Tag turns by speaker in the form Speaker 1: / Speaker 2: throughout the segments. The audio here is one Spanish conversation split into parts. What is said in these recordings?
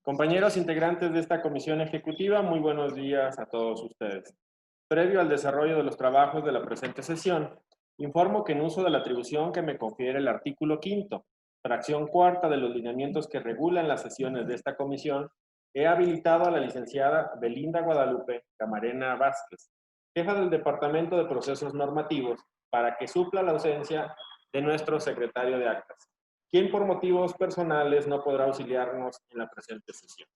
Speaker 1: Compañeros integrantes de esta comisión ejecutiva, muy buenos días a todos ustedes. Previo al desarrollo de los trabajos de la presente sesión, informo que en uso de la atribución que me confiere el artículo 5º, fracción cuarta de los lineamientos que regulan las sesiones de esta comisión, he habilitado a la licenciada Belinda Guadalupe Camarena Vázquez, jefa del Departamento de Procesos Normativos, para que supla la ausencia de nuestro secretario de actas, quien por motivos personales no podrá auxiliarnos en la presente sesión.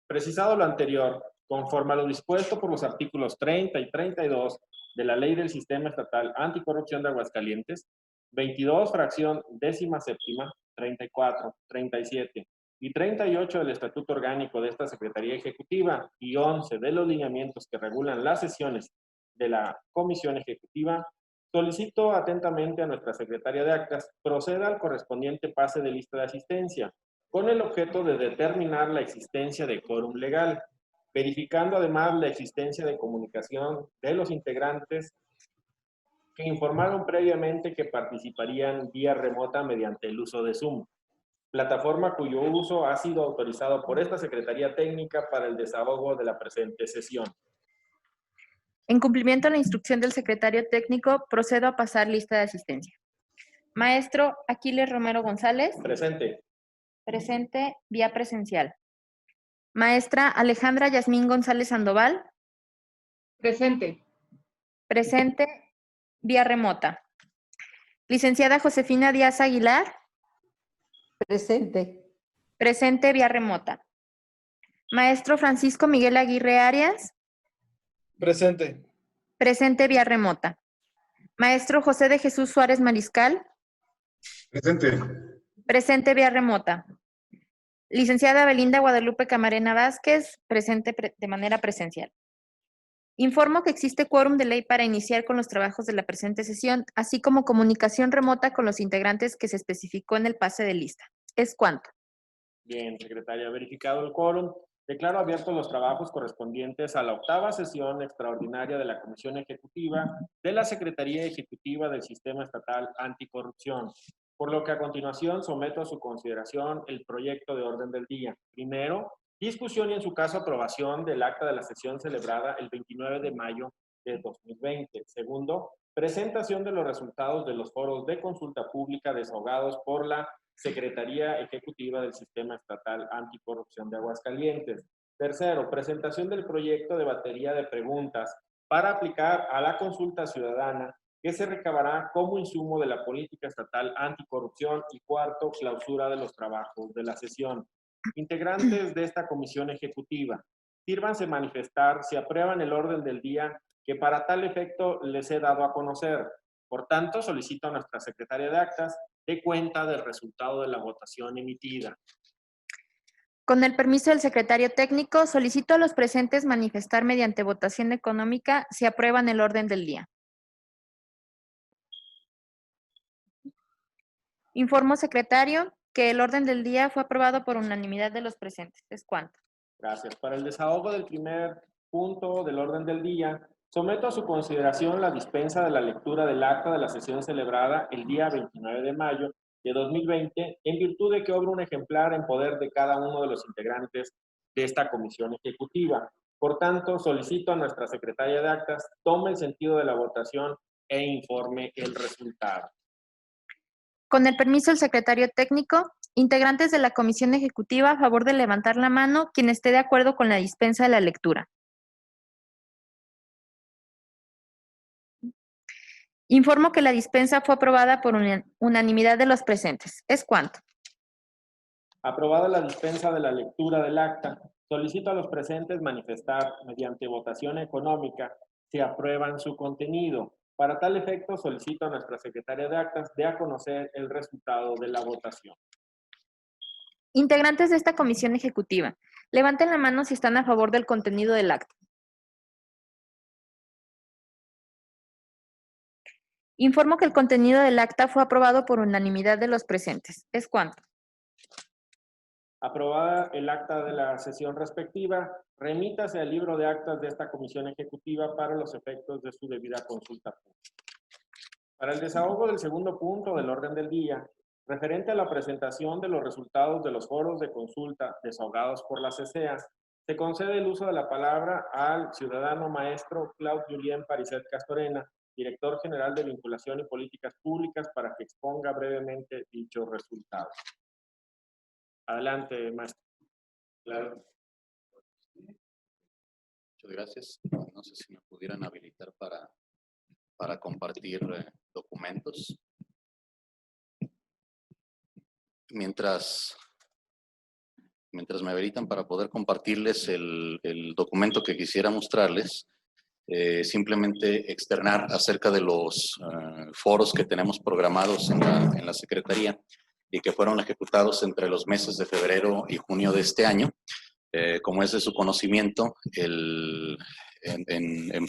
Speaker 1: Precisado lo anterior, conforme a lo dispuesto por los artículos 30 y 32 de la Ley del Sistema Estatal Anticorrupción de Aguascalientes, 22, fracción 17ª, 34, 37 y 38 del Estatuto Orgánico de esta Secretaría Ejecutiva y 11 de los lineamientos que regulan las sesiones de la Comisión Ejecutiva, solicito atentamente a nuestra Secretaria de Actas proceda al correspondiente pase de lista de asistencia, con el objeto de determinar la existencia de quórum legal, verificando además la existencia de comunicación de los integrantes que informaron previamente que participarían vía remota mediante el uso de Zoom, plataforma cuyo uso ha sido autorizado por esta Secretaría Técnica para el desahogo de la presente sesión.
Speaker 2: En cumplimiento a la instrucción del secretario técnico, procedo a pasar lista de asistencia. Maestro Aquiles Romero González.
Speaker 1: Presente.
Speaker 2: Presente vía presencial. Maestra Alejandra Yasmín González Sandoval.
Speaker 3: Presente.
Speaker 2: Presente vía remota. Licenciada Josefina Díaz Aguilar.
Speaker 4: Presente.
Speaker 2: Presente vía remota. Maestro Francisco Miguel Aguirre Arias.
Speaker 5: Presente.
Speaker 2: Presente vía remota. Maestro José de Jesús Suárez Mariscal.
Speaker 5: Presente.
Speaker 2: Presente vía remota. Licenciada Belinda Guadalupe Camarena Vázquez, presente de manera presencial. Informo que existe quórum de ley para iniciar con los trabajos de la presente sesión, así como comunicación remota con los integrantes que se especificó en el pase de lista. ¿Es cuánto?
Speaker 1: Bien, secretaria, verificado el quórum, declaro abiertos los trabajos correspondientes a la 8ª sesión extraordinaria de la Comisión Ejecutiva de la Secretaría Ejecutiva del Sistema Estatal Anticorrupción, por lo que a continuación someto a su consideración el proyecto de orden del día. Primero, discusión y en su caso aprobación del acta de la sesión celebrada el 29 de mayo de 2020. Segundo, presentación de los resultados de los foros de consulta pública desahogados por la Secretaría Ejecutiva del Sistema Estatal Anticorrupción de Aguascalientes. Tercero, presentación del proyecto de batería de preguntas para aplicar a la consulta ciudadana que se recabará como insumo de la política estatal anticorrupción. Y cuarto, clausura de los trabajos de la sesión. Integrantes de esta comisión ejecutiva, sírvanse manifestar si aprueban el orden del día que para tal efecto les he dado a conocer. Por tanto, solicito a nuestra secretaria de actas dé cuenta del resultado de la votación emitida.
Speaker 2: Con el permiso del secretario técnico, solicito a los presentes manifestar mediante votación económica si aprueban el orden del día. Informo, secretario, que el orden del día fue aprobado por unanimidad de los presentes. ¿Es cuánto?
Speaker 1: Gracias. Para el desahogo del primer punto del orden del día, someto a su consideración la dispensa de la lectura del acta de la sesión celebrada el día 29 de mayo de 2020, en virtud de que obra un ejemplar en poder de cada uno de los integrantes de esta comisión ejecutiva. Por tanto, solicito a nuestra secretaria de actas tome el sentido de la votación e informe el resultado.
Speaker 2: Con el permiso del secretario técnico, integrantes de la comisión ejecutiva, a favor de levantar la mano quien esté de acuerdo con la dispensa de la lectura. Informo que la dispensa fue aprobada por unanimidad de los presentes. ¿Es cuánto?
Speaker 1: Aprobada la dispensa de la lectura del acta, solicito a los presentes manifestar mediante votación económica si aprueban su contenido. Para tal efecto, solicito a nuestra secretaria de actas dé a conocer el resultado de la votación.
Speaker 2: Integrantes de esta comisión ejecutiva, levanten la mano si están a favor del contenido del acta. Informo que el contenido del acta fue aprobado por unanimidad de los presentes. ¿Es cuánto?
Speaker 1: Aprobada el acta de la sesión respectiva, remítase al libro de actas de esta comisión ejecutiva para los efectos de su debida consulta pública. Para el desahogo del segundo punto del orden del día, Referente a la presentación de los resultados de los foros de consulta desahogados por la CCEA, se concede el uso de la palabra al ciudadano maestro Claude Julien Pariset Castorena, director general de Vinculación y Políticas Públicas, para que exponga brevemente dichos resultados. Adelante, maestro.
Speaker 4: Claro. Muchas gracias. No sé si me pudieran habilitar para compartir documentos. Mientras me habilitan para poder compartirles el documento que quisiera mostrarles, simplemente externar acerca de los foros que tenemos programados en la Secretaría y que fueron ejecutados entre los meses de febrero y junio de este año. Como es de su conocimiento, en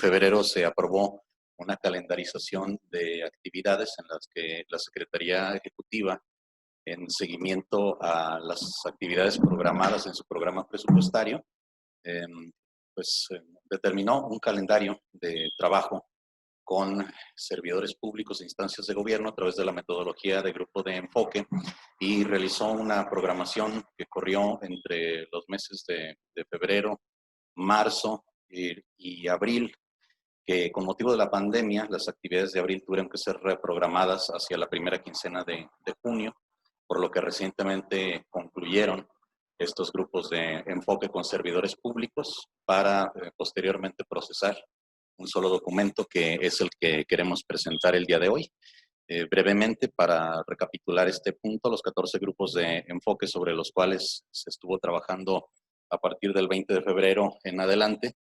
Speaker 4: febrero se aprobó una calendarización de actividades en las que la Secretaría Ejecutiva, en seguimiento a las actividades programadas en su programa presupuestario, determinó un calendario de trabajo con servidores públicos e instancias de gobierno a través de la metodología de grupo de enfoque y realizó una programación que corrió entre los meses de febrero, marzo y abril, que con motivo de la pandemia las actividades de abril tuvieron que ser reprogramadas hacia la primera quincena de junio, por lo que recientemente concluyeron estos grupos de enfoque con servidores públicos para posteriormente procesar un solo documento que es el que queremos presentar el día de hoy. Brevemente, para recapitular este punto, los 14 grupos de enfoque sobre los cuales se estuvo trabajando a partir del 20 de febrero en adelante,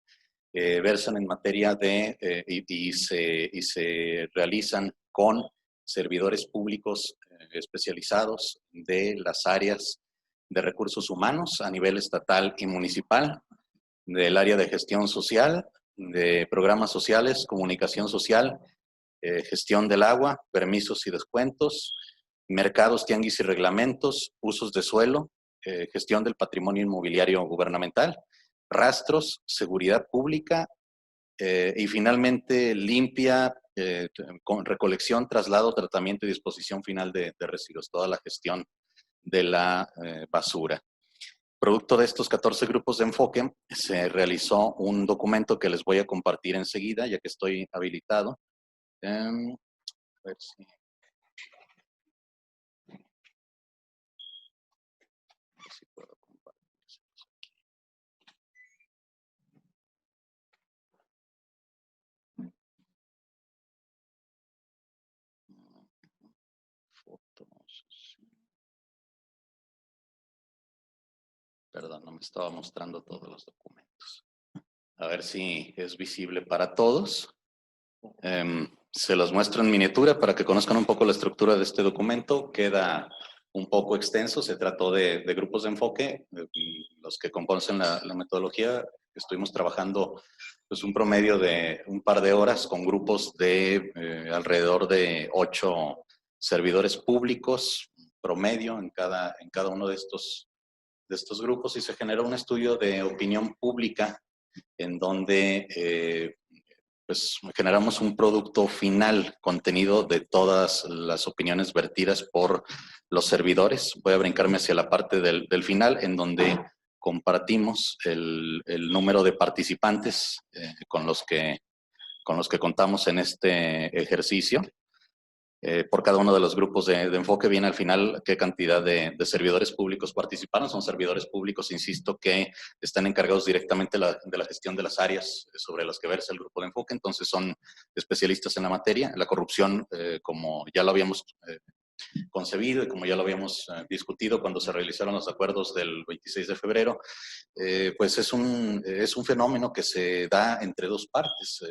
Speaker 4: versan en materia de, y se realizan con servidores públicos especializados de las áreas de recursos humanos a nivel estatal y municipal, del área de gestión social, de programas sociales, comunicación social, gestión del agua, permisos y descuentos, mercados, tianguis y reglamentos, usos de suelo, gestión del patrimonio inmobiliario gubernamental, rastros, seguridad pública y finalmente limpia, con recolección, traslado, tratamiento y disposición final de residuos, toda la gestión de la basura. Producto de estos 14 grupos de enfoque, se realizó un documento que les voy a compartir enseguida, ya que estoy habilitado. A ver si puedo compartir. Fotos. Perdón, no me estaba mostrando todos los documentos. A ver si es visible para todos. Se los muestro en miniatura para que conozcan un poco la estructura de este documento. Queda un poco extenso, se trató de grupos de enfoque. Los que componen la metodología, estuvimos trabajando pues, un promedio de un par de horas con grupos de alrededor de 8 servidores públicos promedio en cada uno de estos grupos, y se generó un estudio de opinión pública en donde pues generamos un producto final contenido de todas las opiniones vertidas por los servidores. Voy a brincarme hacia la parte del final, en donde compartimos el número de participantes con los que contamos en este ejercicio. Por cada uno de los grupos de enfoque viene al final qué cantidad de servidores públicos participaron. Son servidores públicos, insisto, que están encargados directamente de la gestión de las áreas sobre las que versa el grupo de enfoque. Entonces son especialistas en la materia. La corrupción, como ya lo habíamos concebido y como ya lo habíamos discutido cuando se realizaron los acuerdos del 26 de febrero, pues es un fenómeno que se da entre dos partes.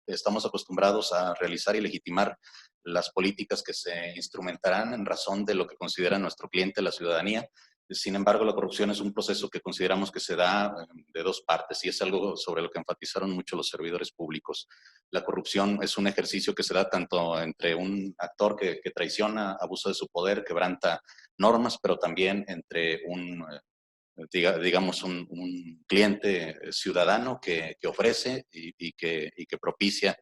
Speaker 4: Estamos acostumbrados a realizar y legitimar las políticas que se instrumentarán en razón de lo que considera nuestro cliente, la ciudadanía. Sin embargo, la corrupción es un proceso que consideramos que se da de dos partes y es algo sobre lo que enfatizaron mucho los servidores públicos. La corrupción es un ejercicio que se da tanto entre un actor que traiciona, abusa de su poder, quebranta normas, pero también entre digamos un cliente ciudadano que ofrece y que propicia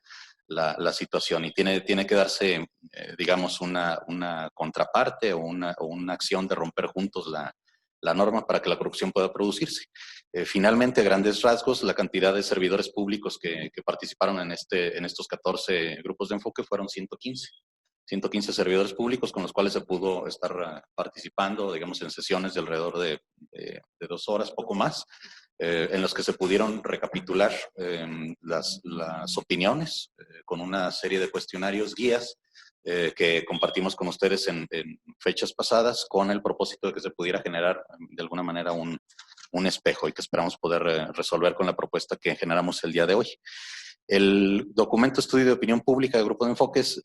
Speaker 4: la situación y tiene que darse, digamos, una contraparte o una acción de romper juntos la norma para que la corrupción pueda producirse. Finalmente, a grandes rasgos, la cantidad de servidores públicos que participaron en estos 14 grupos de enfoque fueron 115 servidores públicos con los cuales se pudo estar participando, digamos, en sesiones de alrededor de 2 horas, poco más, en los que se pudieron recapitular las opiniones con una serie de cuestionarios guías que compartimos con ustedes en fechas pasadas con el propósito de que se pudiera generar de alguna manera un espejo y que esperamos poder resolver con la propuesta que generamos el día de hoy. El documento Estudio de Opinión Pública del Grupo de Enfoques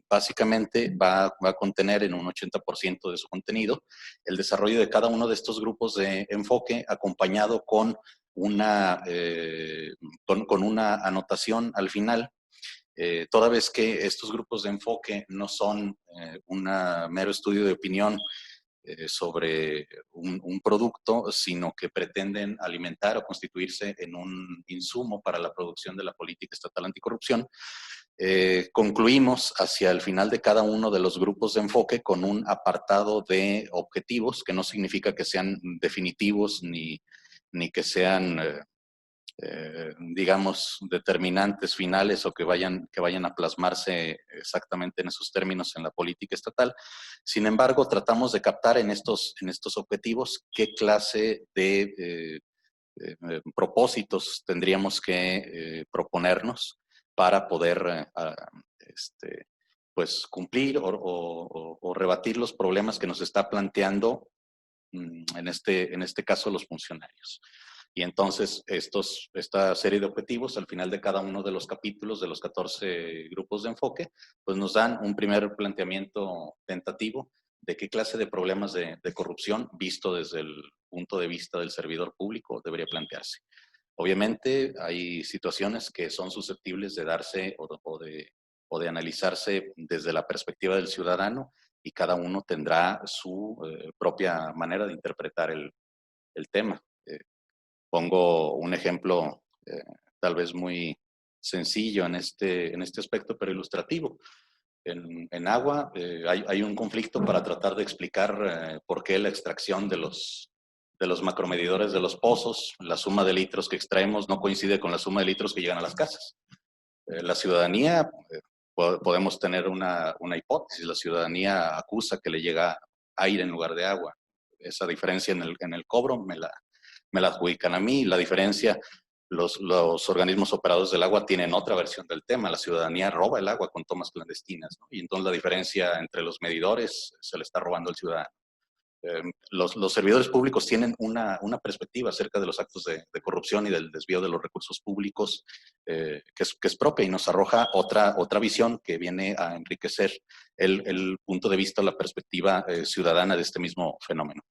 Speaker 4: básicamente va a contener en un 80% de su contenido el desarrollo de cada uno de estos grupos de enfoque acompañado con una anotación al final. Toda vez que estos grupos de enfoque no son un mero estudio de opinión sobre un producto, sino que pretenden alimentar o constituirse en un insumo para la producción de la política estatal anticorrupción. Concluimos hacia el final de cada uno de los grupos de enfoque con un apartado de objetivos, que no significa que sean definitivos ni que sean digamos, determinantes finales o que vayan a plasmarse exactamente en esos términos en la política estatal. Sin embargo, tratamos de captar en estos objetivos qué clase de propósitos tendríamos que proponernos para poder pues cumplir o rebatir los problemas que nos está planteando en este caso los funcionarios. Y entonces esta serie de objetivos al final de cada uno de los capítulos de los 14 grupos de enfoque, pues nos dan un primer planteamiento tentativo de qué clase de problemas de corrupción, visto desde el punto de vista del servidor público, debería plantearse. Obviamente hay situaciones que son susceptibles de darse o de analizarse desde la perspectiva del ciudadano y cada uno tendrá su propia manera de interpretar el tema. Pongo un ejemplo tal vez muy sencillo en este aspecto, pero ilustrativo. En agua hay un conflicto para tratar de explicar por qué la extracción de los macromedidores de los pozos, la suma de litros que extraemos no coincide con la suma de litros que llegan a las casas. La ciudadanía, podemos tener una hipótesis, la ciudadanía acusa que le llega aire en lugar de agua. Esa diferencia en el cobro me la adjudican a mí. La diferencia, los organismos operadores del agua tienen otra versión del tema. La ciudadanía roba el agua con tomas clandestinas, ¿no? Y entonces la diferencia entre los medidores se le está robando al ciudadano. Los servidores públicos tienen una perspectiva acerca de los actos de corrupción y del desvío de los recursos públicos que es propia y nos arroja otra visión que viene a enriquecer el punto de vista, la perspectiva ciudadana de este mismo fenómeno.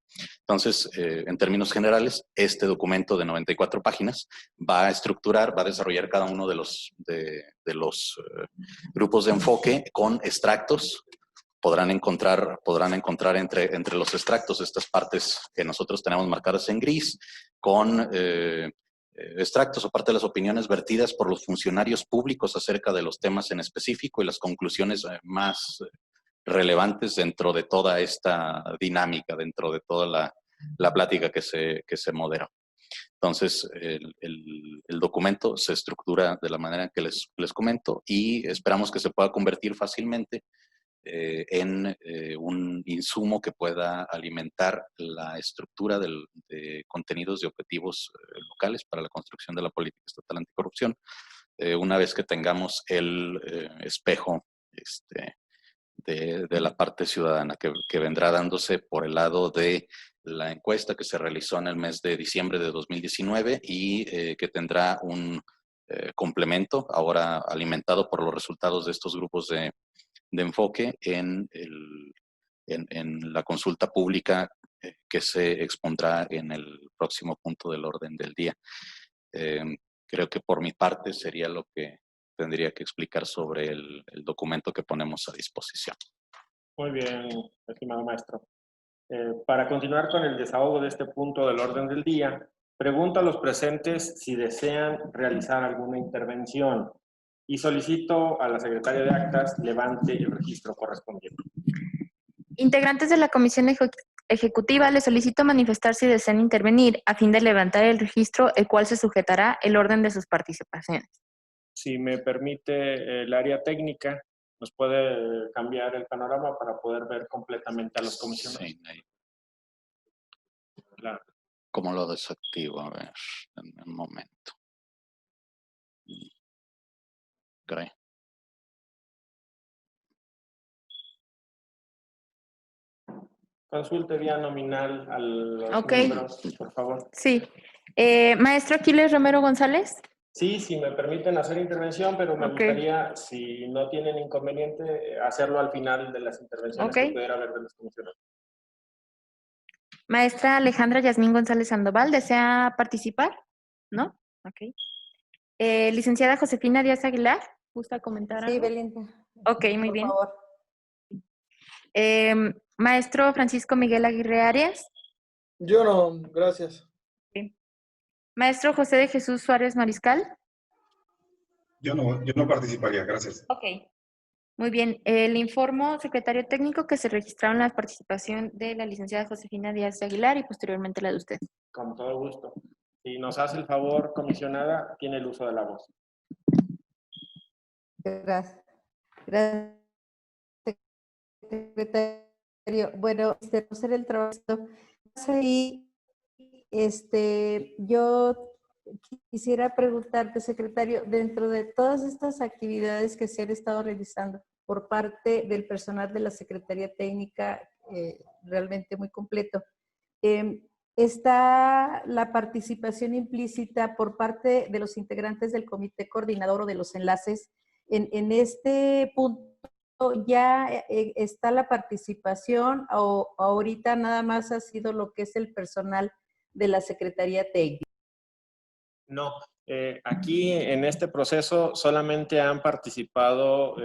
Speaker 4: Entonces, en términos generales, este documento de 94 páginas va a estructurar, va a desarrollar cada uno de los grupos de enfoque con extractos. Podrán encontrar entre los extractos estas partes que nosotros tenemos marcadas en gris, con extractos o parte de las opiniones vertidas por los funcionarios públicos acerca de los temas en específico y las conclusiones más relevantes dentro de toda esta dinámica, dentro de toda la plática que se moderó. Entonces, el documento se estructura de la manera que les comento y esperamos que se pueda convertir fácilmente en un insumo que pueda alimentar la estructura de contenidos y objetivos locales para la construcción de la política estatal anticorrupción, una vez que tengamos el espejo de la parte ciudadana que vendrá dándose por el lado de la encuesta que se realizó en el mes de diciembre de 2019 y que tendrá un complemento ahora alimentado por los resultados de estos grupos de enfoque en la consulta pública que se expondrá en el próximo punto del orden del día. Creo que por mi parte sería lo que tendría que explicar sobre el documento que ponemos a disposición.
Speaker 1: Muy bien, estimado maestro. Para continuar con el desahogo de este punto del orden del día, pregunto a los presentes si desean realizar alguna intervención. y solicito a la secretaria de actas levante el registro correspondiente.
Speaker 2: Integrantes de la comisión ejecutiva, les solicito manifestar si desean intervenir a fin de levantar el registro, el cual se sujetará el orden de sus participaciones.
Speaker 1: Si me permite el área técnica, nos puede cambiar el panorama para poder ver completamente a los comisionados.
Speaker 4: Sí, ahí.
Speaker 1: Claro.
Speaker 4: ¿Cómo lo desactivo? A ver, en un momento. Creo.
Speaker 1: Consulte vía nominal a los
Speaker 2: Ok.
Speaker 1: miembros, por favor.
Speaker 2: Sí. Maestro Aquiles Romero González.
Speaker 1: Sí, si me permiten hacer intervención, pero me
Speaker 2: Ok.
Speaker 1: gustaría, si no tienen inconveniente, hacerlo al final de las intervenciones
Speaker 2: Ok.
Speaker 1: que pudiera haber de los comisionados.
Speaker 2: Maestra Alejandra Yasmín González Sandoval, ¿desea participar? ¿No? Ok. Licenciada Josefina Díaz Aguilar, ¿gusta comentar
Speaker 6: Sí,
Speaker 2: algo?
Speaker 6: Belinda.
Speaker 2: Ok, muy
Speaker 6: Por
Speaker 2: bien.
Speaker 6: favor.
Speaker 2: Maestro Francisco Miguel Aguirre Arias.
Speaker 5: Yo no, gracias.
Speaker 2: Maestro José de Jesús Suárez Mariscal.
Speaker 5: Yo no participaría, gracias.
Speaker 2: Ok. Muy bien. Le informo, secretario técnico, que se registraron la participación de la licenciada Josefina Díaz de Aguilar y posteriormente la de usted.
Speaker 1: Con todo gusto. Si nos hace el favor, comisionada, tiene el uso de la voz.
Speaker 6: Gracias. Gracias, secretario. Bueno, hacer el trabajo. Ahí, yo quisiera preguntarte, secretario, dentro de todas estas actividades que se han estado realizando por parte del personal de la Secretaría Técnica, realmente muy completo, está la participación implícita por parte de los integrantes del comité coordinador o de los enlaces. En este punto, ¿ya está la participación o ahorita nada más ha sido lo que es el personal de la Secretaría Técnica?
Speaker 1: No, aquí en este proceso solamente han participado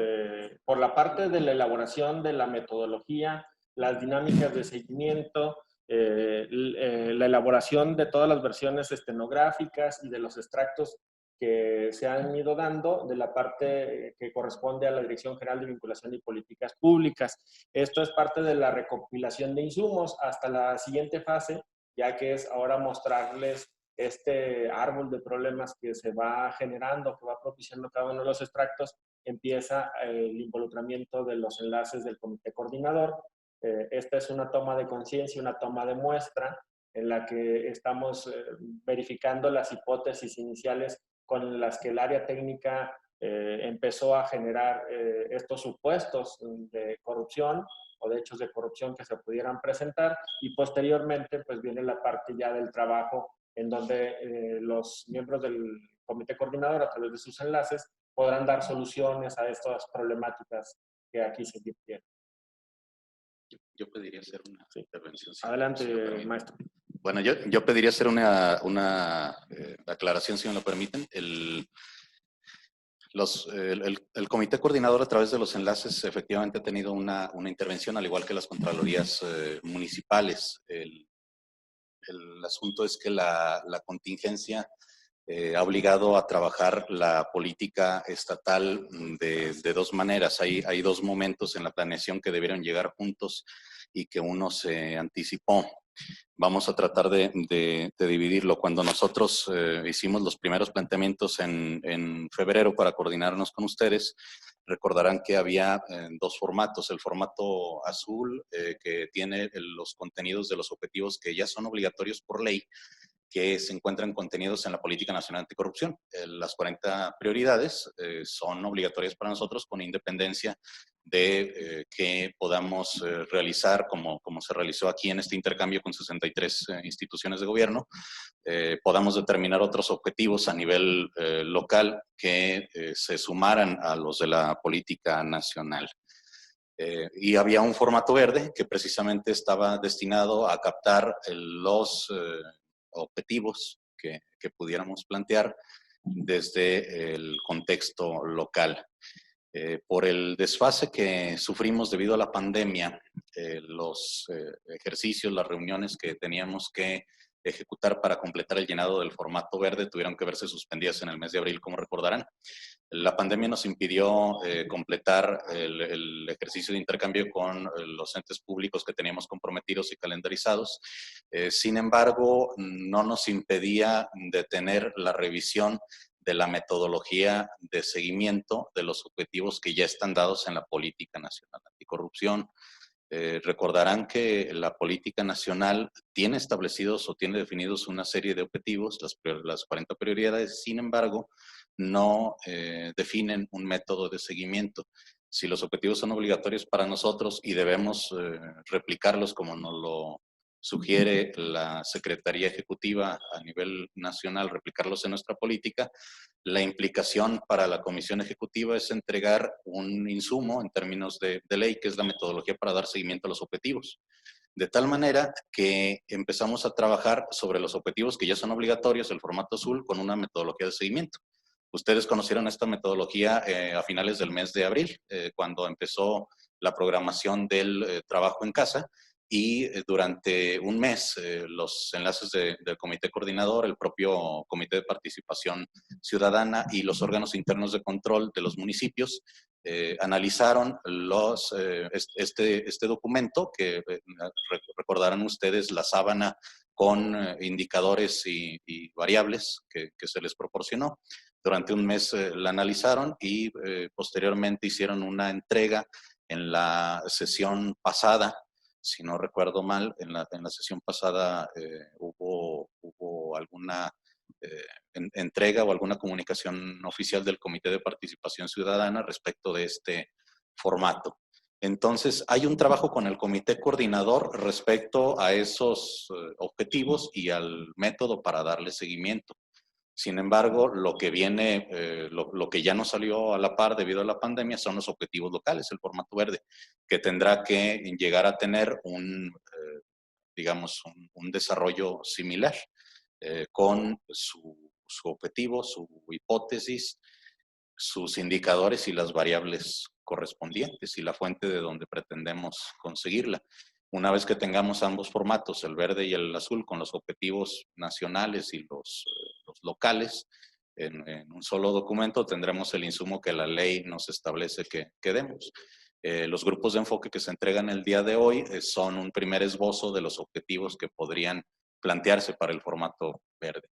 Speaker 1: por la parte de la elaboración de la metodología, las dinámicas de seguimiento, la elaboración de todas las versiones estenográficas y de los extractos que se han ido dando de la parte que corresponde a la Dirección General de Vinculación y Políticas Públicas. Esto es parte de la recopilación de insumos hasta la siguiente fase, ya que es ahora mostrarles este árbol de problemas que se va generando, que va propiciando cada uno de los extractos. Empieza el involucramiento de los enlaces del comité coordinador. Esta es una toma de conciencia, una toma de muestra en la que estamos verificando las hipótesis iniciales con las que el área técnica empezó a generar estos supuestos de corrupción o de hechos de corrupción que se pudieran presentar, y posteriormente pues viene la parte ya del trabajo en donde los miembros del comité coordinador, a través de sus enlaces, podrán dar soluciones a estas problemáticas que aquí se tienen.
Speaker 4: Yo pediría hacer una intervención.
Speaker 1: Adelante,
Speaker 4: si me permiten.
Speaker 1: maestro.
Speaker 4: Bueno, yo pediría hacer una aclaración, si me lo permiten. El comité coordinador, a través de los enlaces, efectivamente ha tenido una intervención, al igual que las contralorías municipales. El asunto es que la contingencia ha obligado a trabajar la política estatal de dos maneras. Hay dos momentos en la planeación que debieron llegar juntos y que uno se anticipó. Vamos a tratar de dividirlo. Cuando nosotros hicimos los primeros planteamientos en febrero para coordinarnos con ustedes, recordarán que había dos formatos. El formato azul, que tiene los contenidos de los objetivos que ya son obligatorios por ley, que se encuentran contenidos en la Política Nacional Anticorrupción. Las 40 prioridades son obligatorias para nosotros, con independencia de que podamos realizar, como se realizó aquí en este intercambio con 63 instituciones de gobierno, podamos determinar otros objetivos a nivel local que se sumaran a los de la política nacional. Y había un formato verde que precisamente estaba destinado a captar los objetivos que pudiéramos plantear desde el contexto local. Por el desfase que sufrimos debido a la pandemia, los ejercicios, las reuniones que teníamos que ejecutar para completar el llenado del formato verde tuvieron que verse suspendidas en el mes de abril, como recordarán. La pandemia nos impidió completar el ejercicio de intercambio con los entes públicos que teníamos comprometidos y calendarizados. Sin embargo, no nos impedía detener la revisión de la metodología de seguimiento de los objetivos que ya están dados en la Política Nacional Anticorrupción. Recordarán que la política nacional tiene establecidos o tiene definidos una serie de objetivos, las 40 prioridades, sin embargo, no definen un método de seguimiento. Si los objetivos son obligatorios para nosotros y debemos replicarlos como nos lo sugiere la Secretaría Ejecutiva a nivel nacional, replicarlos en nuestra política, la implicación para la Comisión Ejecutiva es entregar un insumo en términos de ley, que es la metodología para dar seguimiento a los objetivos. De tal manera que empezamos a trabajar sobre los objetivos que ya son obligatorios, el formato azul, con una metodología de seguimiento. Ustedes conocieron esta metodología a finales del mes de abril, cuando empezó la programación del trabajo en casa, y durante un mes los enlaces del comité coordinador, el propio comité de participación ciudadana y los órganos internos de control de los municipios analizaron este documento que recordarán ustedes la sábana con indicadores y variables que se les proporcionó. Durante un mes la analizaron y posteriormente hicieron una entrega en la sesión pasada. Si no recuerdo mal, en la sesión pasada hubo alguna entrega o alguna comunicación oficial del Comité de Participación Ciudadana respecto de este formato. Entonces, hay un trabajo con el comité coordinador respecto a esos objetivos y al método para darle seguimiento. Sin embargo, lo que viene, lo que ya no salió a la par debido a la pandemia son los objetivos locales, el formato verde, que tendrá que llegar a tener digamos, un desarrollo similar con su objetivo, su hipótesis, sus indicadores y las variables correspondientes y la fuente de donde pretendemos conseguirla. Una vez que tengamos ambos formatos, el verde y el azul, con los objetivos nacionales y los locales, en un solo documento tendremos el insumo que la ley nos establece que demos. Los grupos de enfoque que se entregan el día de hoy son un primer esbozo de los objetivos que podrían plantearse para el formato verde.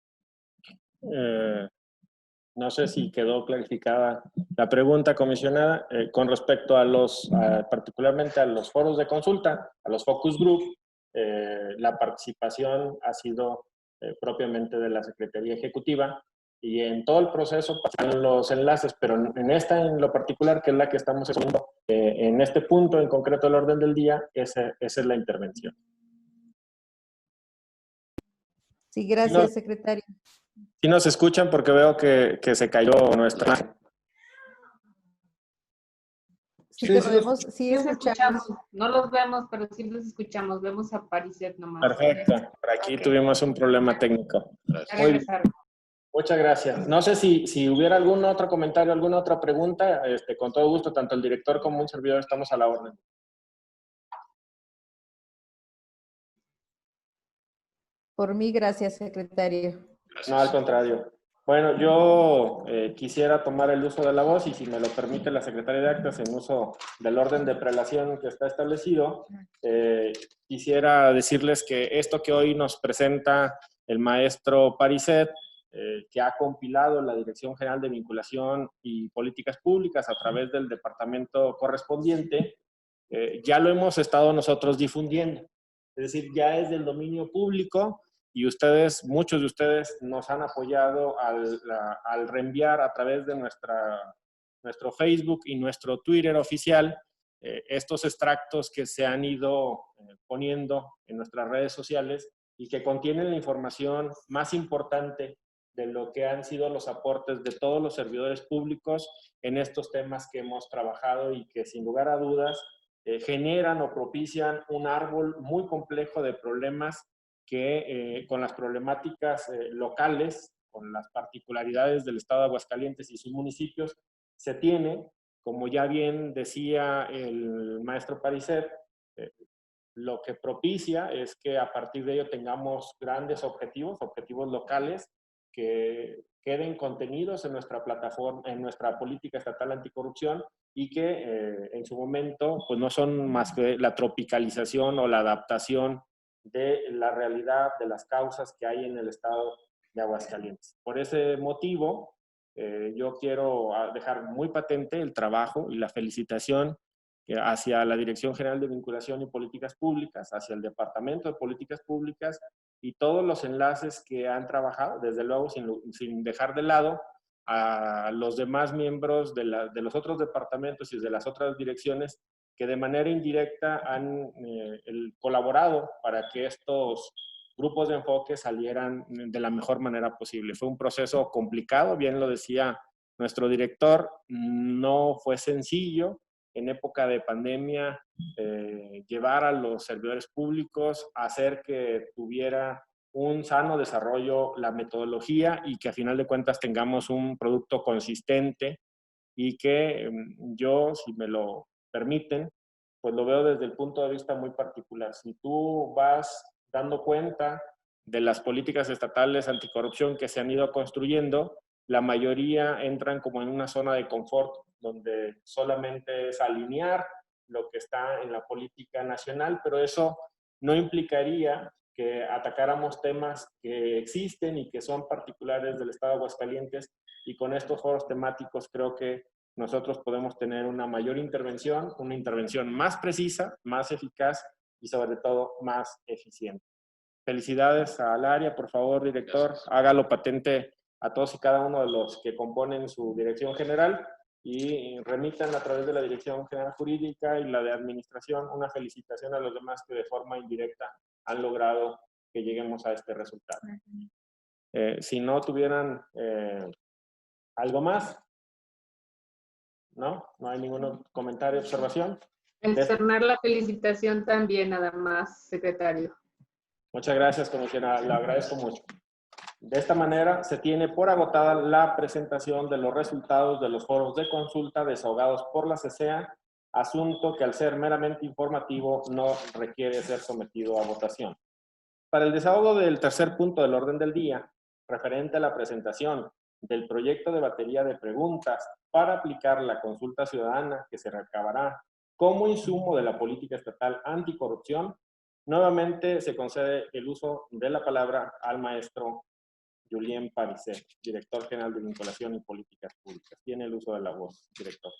Speaker 1: No sé si quedó clarificada la pregunta, comisionada, con respecto a particularmente a los foros de consulta, a los focus group. La participación ha sido propiamente de la Secretaría Ejecutiva y en todo el proceso pasan los enlaces, pero en lo particular, que es la que estamos haciendo, en este punto en concreto del orden del día, esa es la intervención.
Speaker 6: Sí, gracias, secretario.
Speaker 1: Sí nos escuchan porque veo que se cayó nuestra...
Speaker 6: Sí, te podemos, sí
Speaker 3: Los
Speaker 6: escuchamos.
Speaker 3: no los vemos, pero sí los escuchamos. Vemos a Pariset nomás.
Speaker 1: Perfecto. Por aquí tuvimos un problema técnico.
Speaker 3: Ya regresaron.
Speaker 1: Muchas gracias. No sé si hubiera algún otro comentario, alguna otra pregunta, con todo gusto, tanto el director como un servidor estamos a la orden.
Speaker 6: Por mí, gracias, secretario.
Speaker 4: Gracias.
Speaker 1: No, al contrario. Bueno, yo quisiera tomar el uso de la voz y si me lo permite la secretaria de Actas en uso del orden de prelación que está establecido, quisiera decirles que esto que hoy nos presenta el maestro Pariset, que ha compilado la Dirección General de Vinculación y Políticas Públicas a través del departamento correspondiente, ya lo hemos estado nosotros difundiendo. Es decir, ya es del dominio público y muchos de ustedes nos han apoyado al reenviar a través de nuestro Facebook y nuestro Twitter oficial estos extractos que se han ido poniendo en nuestras redes sociales y que contienen la información más importante de lo que han sido los aportes de todos los servidores públicos en estos temas que hemos trabajado y que sin lugar a dudas generan o propician un árbol muy complejo de problemas que con las problemáticas locales, con las particularidades del estado de Aguascalientes y sus municipios, se tiene, como ya bien decía el maestro Pariset, lo que propicia es que a partir de ello tengamos grandes objetivos locales que queden contenidos en nuestra plataforma, en nuestra política estatal anticorrupción y que en su momento pues no son más que la tropicalización o la adaptación de la realidad de las causas que hay en el estado de Aguascalientes. Por ese motivo, yo quiero dejar muy patente el trabajo y la felicitación hacia la Dirección General de Vinculación y Políticas Públicas, hacia el Departamento de Políticas Públicas y todos los enlaces que han trabajado, desde luego sin dejar de lado a los demás miembros de los otros departamentos y de las otras direcciones que de manera indirecta han colaborado para que estos grupos de enfoque salieran de la mejor manera posible. Fue un proceso complicado, bien lo decía nuestro director, no fue sencillo en época de pandemia llevar a los servidores públicos a hacer que tuviera un sano desarrollo la metodología y que a final de cuentas tengamos un producto consistente y que yo, si me lo permiten, pues lo veo desde el punto de vista muy particular. Si tú vas dando cuenta de las políticas estatales anticorrupción que se han ido construyendo, la mayoría entran como en una zona de confort, donde solamente es alinear lo que está en la política nacional, pero eso no implicaría que atacáramos temas que existen y que son particulares del estado de Aguascalientes, y con estos foros temáticos creo que nosotros podemos tener una mayor intervención, una intervención más precisa, más eficaz y sobre todo más eficiente. Felicidades al área, por favor, director,
Speaker 4: Gracias.
Speaker 1: hágalo patente a todos y cada uno de los que componen su dirección general y remitan a través de la Dirección General Jurídica y la de Administración una felicitación a los demás que de forma indirecta han logrado que lleguemos a este resultado. Si no tuvieran algo más, ¿no? No hay ningún comentario, observación.
Speaker 3: Externar la felicitación también, nada más, secretario.
Speaker 1: Muchas gracias, comisionada, le agradezco mucho. De esta manera, se tiene por agotada la presentación de los resultados de los foros de consulta desahogados por la CCEA, asunto que al ser meramente informativo no requiere ser sometido a votación. Para el desahogo del tercer punto del orden del día, referente a la presentación del proyecto de batería de preguntas para aplicar la consulta ciudadana que se recabará como insumo de la política estatal anticorrupción, nuevamente se concede el uso de la palabra al maestro Julien Parisset, director general de Vinculación y Políticas Públicas. Tiene el uso de la voz, director.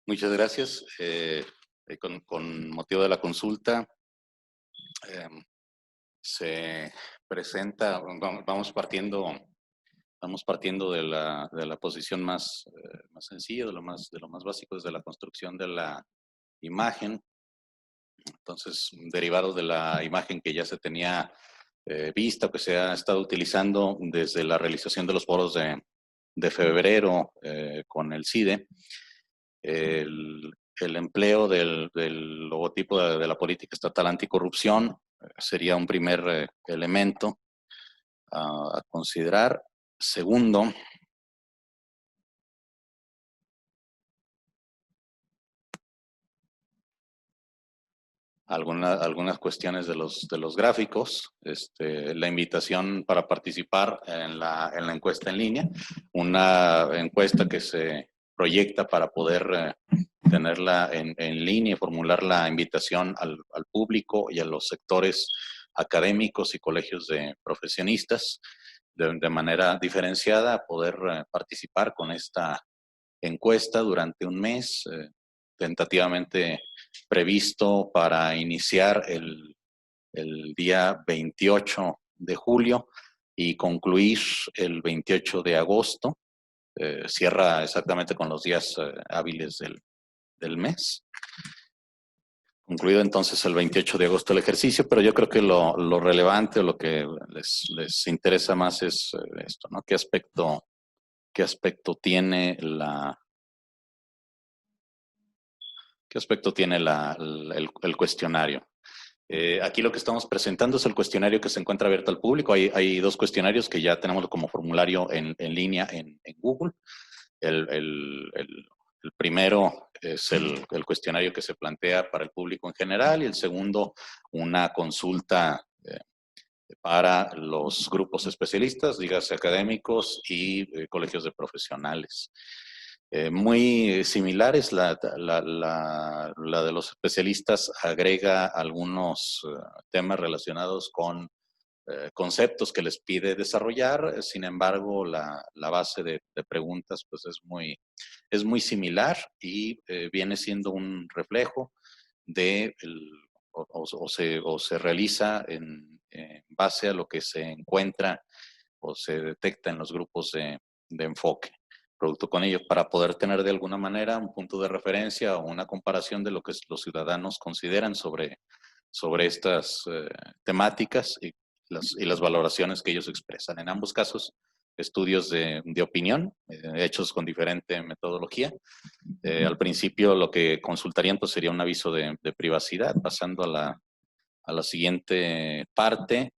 Speaker 4: Muchas gracias. Con motivo de la consulta, se presenta, vamos partiendo de la posición más sencilla, de lo más básico, desde la construcción de la imagen. Entonces, derivado de la imagen que ya se tenía vista, que se ha estado utilizando desde la realización de los foros de febrero con el CIDE, el empleo del logotipo de la política estatal anticorrupción sería un primer elemento a considerar. Segundo, algunas cuestiones de los gráficos, la invitación para participar en la encuesta en línea, una encuesta que se proyecta para poder tenerla en línea y formular la invitación al público y a los sectores académicos y colegios de profesionistas de manera diferenciada a poder participar con esta encuesta durante un mes, tentativamente previsto para iniciar el día 28 de julio y concluir el 28 de agosto. Cierra exactamente con los días hábiles del mes. Concluido entonces el 28 de agosto el ejercicio, pero yo creo que lo relevante o lo que les interesa más es esto, ¿no? ¿Qué aspecto tiene el cuestionario? Aquí lo que estamos presentando es el cuestionario que se encuentra abierto al público. Hay dos cuestionarios que ya tenemos como formulario en línea en Google. El primero es el cuestionario que se plantea para el público en general, y el segundo, una consulta para los grupos especialistas, dígase académicos y colegios de profesionales. Muy similares, la de los especialistas agrega algunos temas relacionados con conceptos que les pide desarrollar. Sin embargo, la base de preguntas pues es muy similar y viene siendo un reflejo de o se realiza en base a lo que se encuentra o se detecta en los grupos de enfoque. Producto con ello, para poder tener de alguna manera un punto de referencia o una comparación de lo que los ciudadanos consideran sobre estas temáticas y las valoraciones que ellos expresan. En ambos casos, estudios de opinión, hechos con diferente metodología. Al principio lo que consultarían pues, sería un aviso de privacidad. Pasando a la siguiente parte,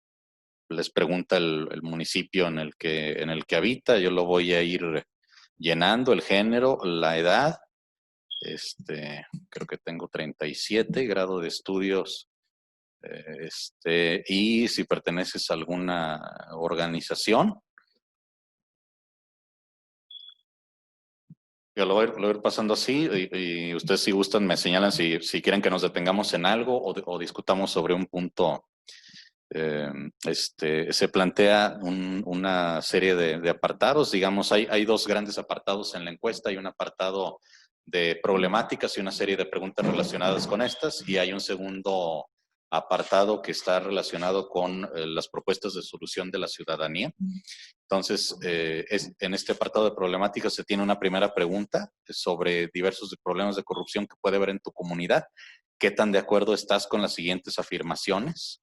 Speaker 4: les pregunta el municipio en el que habita. Yo lo voy a ir llenando, el género, la edad. Creo que tengo 37, grado de estudios, y si perteneces a alguna organización. Yo lo voy a ir pasando así y ustedes si gustan me señalan si quieren que nos detengamos en algo o discutamos sobre un punto. Se plantea una serie de apartados, digamos, hay dos grandes apartados en la encuesta, hay un apartado de problemáticas y una serie de preguntas relacionadas con estas, y hay un segundo apartado que está relacionado con las propuestas de solución de la ciudadanía. Entonces, en este apartado de problemáticas se tiene una primera pregunta sobre diversos problemas de corrupción que puede haber en tu comunidad. ¿Qué tan de acuerdo estás con las siguientes afirmaciones?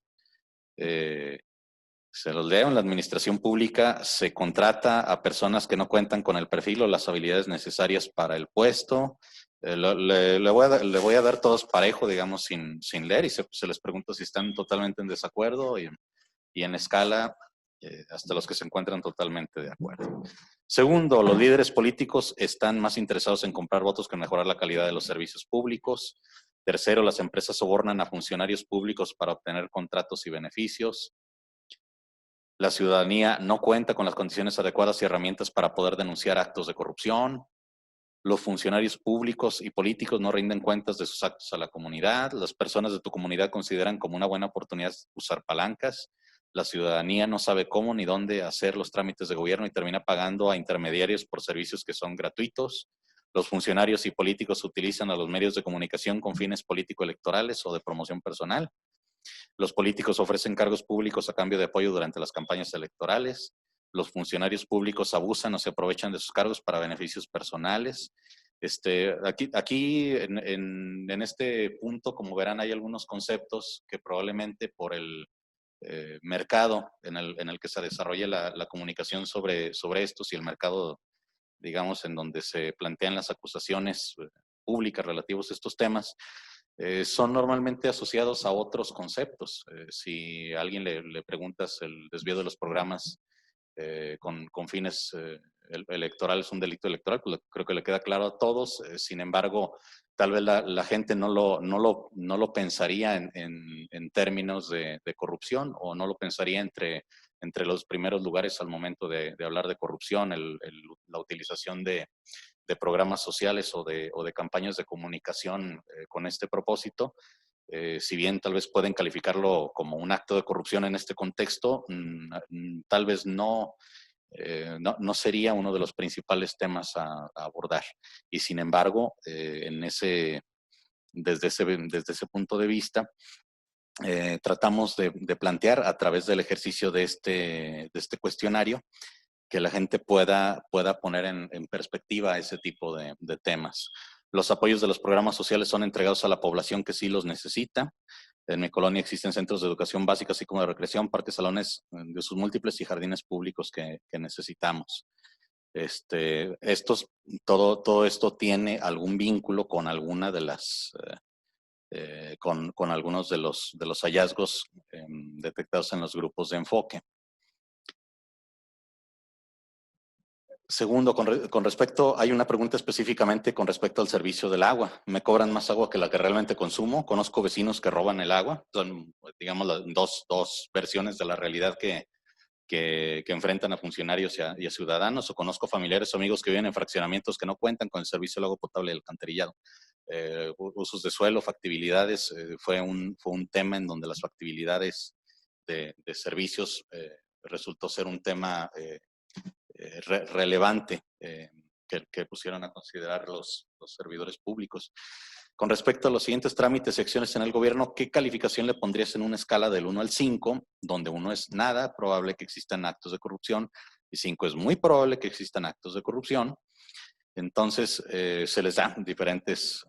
Speaker 4: Se los leo. En la administración pública se contrata a personas que no cuentan con el perfil o las habilidades necesarias para el puesto. Le voy a dar todos parejo, digamos, sin leer, y se les pregunta si están totalmente en desacuerdo y en escala hasta los que se encuentran totalmente de acuerdo. Segundo, los líderes políticos están más interesados en comprar votos que en mejorar la calidad de los servicios públicos. Tercero, las empresas sobornan a funcionarios públicos para obtener contratos y beneficios. La ciudadanía no cuenta con las condiciones adecuadas y herramientas para poder denunciar actos de corrupción. Los funcionarios públicos y políticos no rinden cuentas de sus actos a la comunidad. Las personas de tu comunidad consideran como una buena oportunidad usar palancas. La ciudadanía no sabe cómo ni dónde hacer los trámites de gobierno y termina pagando a intermediarios por servicios que son gratuitos. Los funcionarios y políticos utilizan a los medios de comunicación con fines político-electorales o de promoción personal. Los políticos ofrecen cargos públicos a cambio de apoyo durante las campañas electorales. Los funcionarios públicos abusan o se aprovechan de sus cargos para beneficios personales. Aquí en este punto, como verán, hay algunos conceptos que probablemente por el mercado en el que se desarrolla la comunicación sobre estos y el mercado, digamos, en donde se plantean las acusaciones públicas relativos a estos temas, son normalmente asociados a otros conceptos. Si a alguien le preguntas el desvío de los programas con fines electorales, un delito electoral, pues creo que le queda claro a todos. Sin embargo, tal vez la gente no lo pensaría en términos de corrupción, o no lo pensaría entre los primeros lugares al momento de hablar de corrupción, la utilización de programas sociales o de campañas de comunicación con este propósito. Si bien tal vez pueden calificarlo como un acto de corrupción en este contexto, tal vez no sería uno de los principales temas a abordar. Y sin embargo, desde ese punto de vista, tratamos de plantear a través del ejercicio de este cuestionario que la gente pueda poner en perspectiva ese tipo de temas. Los apoyos de los programas sociales son entregados a la población que sí los necesita. En mi colonia existen centros de educación básica, así como de recreación, parques, salones de sus múltiples y jardines públicos que necesitamos. Todo esto tiene algún vínculo con alguna de las con algunos de los hallazgos detectados en los grupos de enfoque. Segundo, con respecto, hay una pregunta específicamente con respecto al servicio del agua. Me cobran más agua que la que realmente consumo. Conozco vecinos que roban el agua. Son, digamos, las dos versiones de la realidad que enfrentan a funcionarios y a ciudadanos. O conozco familiares o amigos que viven en fraccionamientos que no cuentan con el servicio del agua potable y el alcantarillado. Usos de suelo, factibilidades, fue un tema en donde las factibilidades de servicios resultó ser un tema relevante que pusieron a considerar los servidores públicos. Con respecto a los siguientes trámites y acciones en el gobierno, ¿qué calificación le pondrías en una escala del 1 al 5, donde 1 es nada probable que existan actos de corrupción y 5 es muy probable que existan actos de corrupción? Entonces, se les da diferentes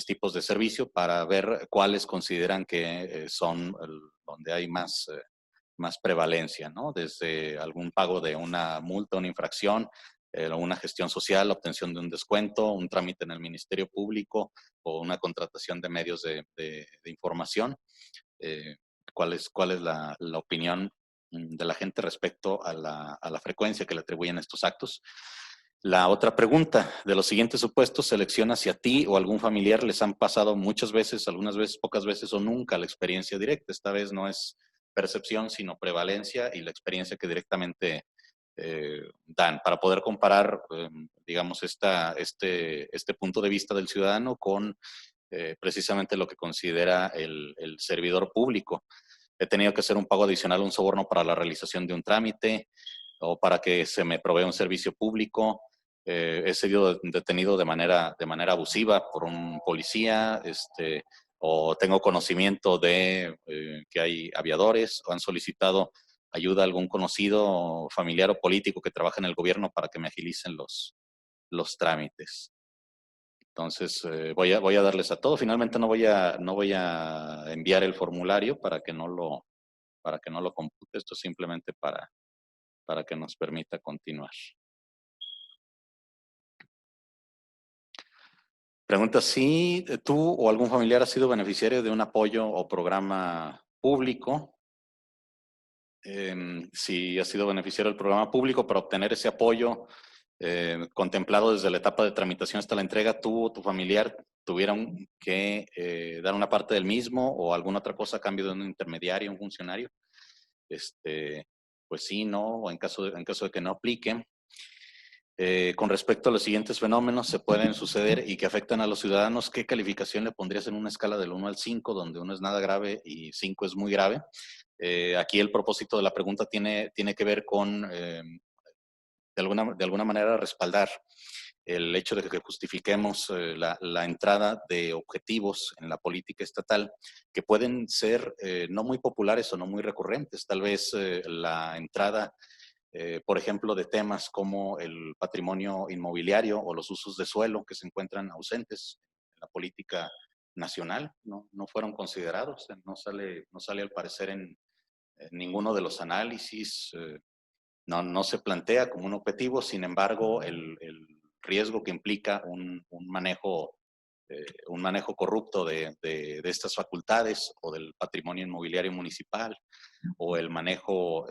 Speaker 4: tipos de servicio para ver cuáles consideran que son donde hay más prevalencia, ¿no? Desde algún pago de una multa, una infracción, una gestión social, la obtención de un descuento, un trámite en el Ministerio Público o una contratación de medios de información. ¿Cuál es la opinión de la gente respecto a la frecuencia que le atribuyen estos actos? La otra pregunta, de los siguientes supuestos, selecciona si a ti o a algún familiar les han pasado muchas veces, algunas veces, pocas veces o nunca la experiencia directa. Esta vez no es percepción, sino prevalencia y la experiencia que directamente dan para poder comparar, digamos, este punto de vista del ciudadano con precisamente lo que considera el servidor público. He tenido que hacer un pago adicional, un soborno para la realización de un trámite o para que se me provea un servicio público. He sido detenido de manera abusiva por un policía, o tengo conocimiento de que hay aviadores o han solicitado ayuda a algún conocido, familiar o político que trabaja en el gobierno para que me agilicen los trámites. Entonces, voy a darles a todo. Finalmente no voy a enviar el formulario para que no lo compute. Esto es simplemente para que nos permita continuar. Pregunta si tú o algún familiar ha sido beneficiario de un apoyo o programa público. Si ha sido beneficiario del programa público, para obtener ese apoyo contemplado desde la etapa de tramitación hasta la entrega, tú o tu familiar tuvieron que dar una parte del mismo o alguna otra cosa a cambio de un intermediario, un funcionario. Pues sí, no, o en caso de que no aplique. Con respecto a los siguientes fenómenos se pueden suceder y que afectan a los ciudadanos, ¿qué calificación le pondrías en una escala del 1 al 5, donde 1 es nada grave y 5 es muy grave? Aquí el propósito de la pregunta tiene que ver con, de alguna manera, respaldar el hecho de que justifiquemos la entrada de objetivos en la política estatal que pueden ser no muy populares o no muy recurrentes. Tal vez la entrada, por ejemplo, de temas como el patrimonio inmobiliario o los usos de suelo que se encuentran ausentes en la política nacional, no fueron considerados, no sale al parecer en ninguno de los análisis, no se plantea como un objetivo. Sin embargo, el riesgo que implica un manejo corrupto de estas facultades o del patrimonio inmobiliario municipal, o el manejo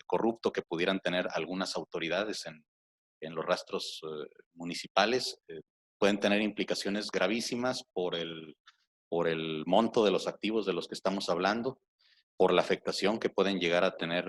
Speaker 4: corrupto que pudieran tener algunas autoridades en los rastros municipales, pueden tener implicaciones gravísimas por el monto de los activos de los que estamos hablando, por la afectación que pueden llegar a tener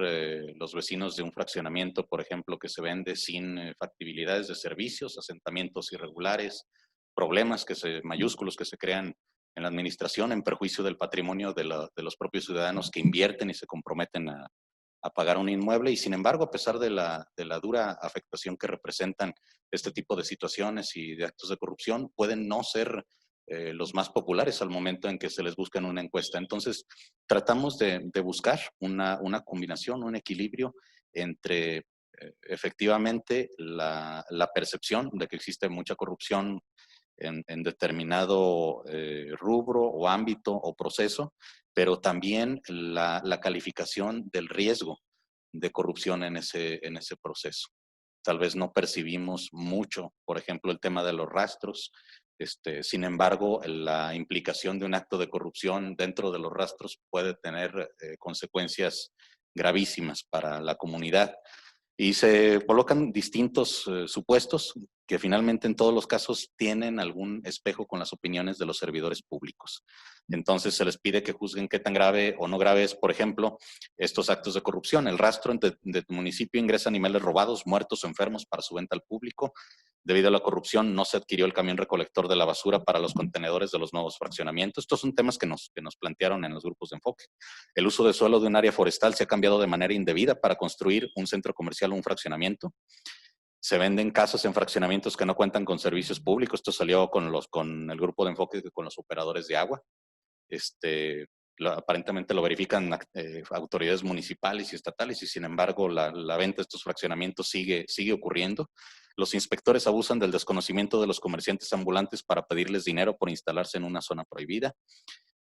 Speaker 4: los vecinos de un fraccionamiento, por ejemplo, que se vende sin factibilidades de servicios, asentamientos irregulares, problemas mayúsculos que se crean en la administración en perjuicio del patrimonio de los propios ciudadanos que invierten y se comprometen a pagar un inmueble. Y sin embargo, a pesar de la dura afectación que representan este tipo de situaciones y de actos de corrupción, pueden no ser los más populares al momento en que se les busca en una encuesta. Entonces, tratamos de buscar una combinación, un equilibrio entre efectivamente la percepción de que existe mucha corrupción en determinado rubro o ámbito o proceso, pero también la calificación del riesgo de corrupción en ese proceso. Tal vez no percibimos mucho, por ejemplo, el tema de los rastros. Sin embargo, la implicación de un acto de corrupción dentro de los rastros puede tener consecuencias gravísimas para la comunidad. Y se colocan distintos supuestos que finalmente en todos los casos tienen algún espejo con las opiniones de los servidores públicos. Entonces se les pide que juzguen qué tan grave o no grave es, por ejemplo, estos actos de corrupción. El rastro de tu municipio ingresa animales robados, muertos o enfermos para su venta al público. Debido a la corrupción no se adquirió el camión recolector de la basura para los contenedores de los nuevos fraccionamientos. Estos son temas que nos plantearon en los grupos de enfoque. El uso de suelo de un área forestal se ha cambiado de manera indebida para construir un centro comercial o un fraccionamiento. Se venden casas en fraccionamientos que no cuentan con servicios públicos. Esto salió con el grupo de enfoque, con los operadores de agua. Aparentemente lo verifican autoridades municipales y estatales y sin embargo la venta de estos fraccionamientos sigue ocurriendo. Los inspectores abusan del desconocimiento de los comerciantes ambulantes para pedirles dinero por instalarse en una zona prohibida.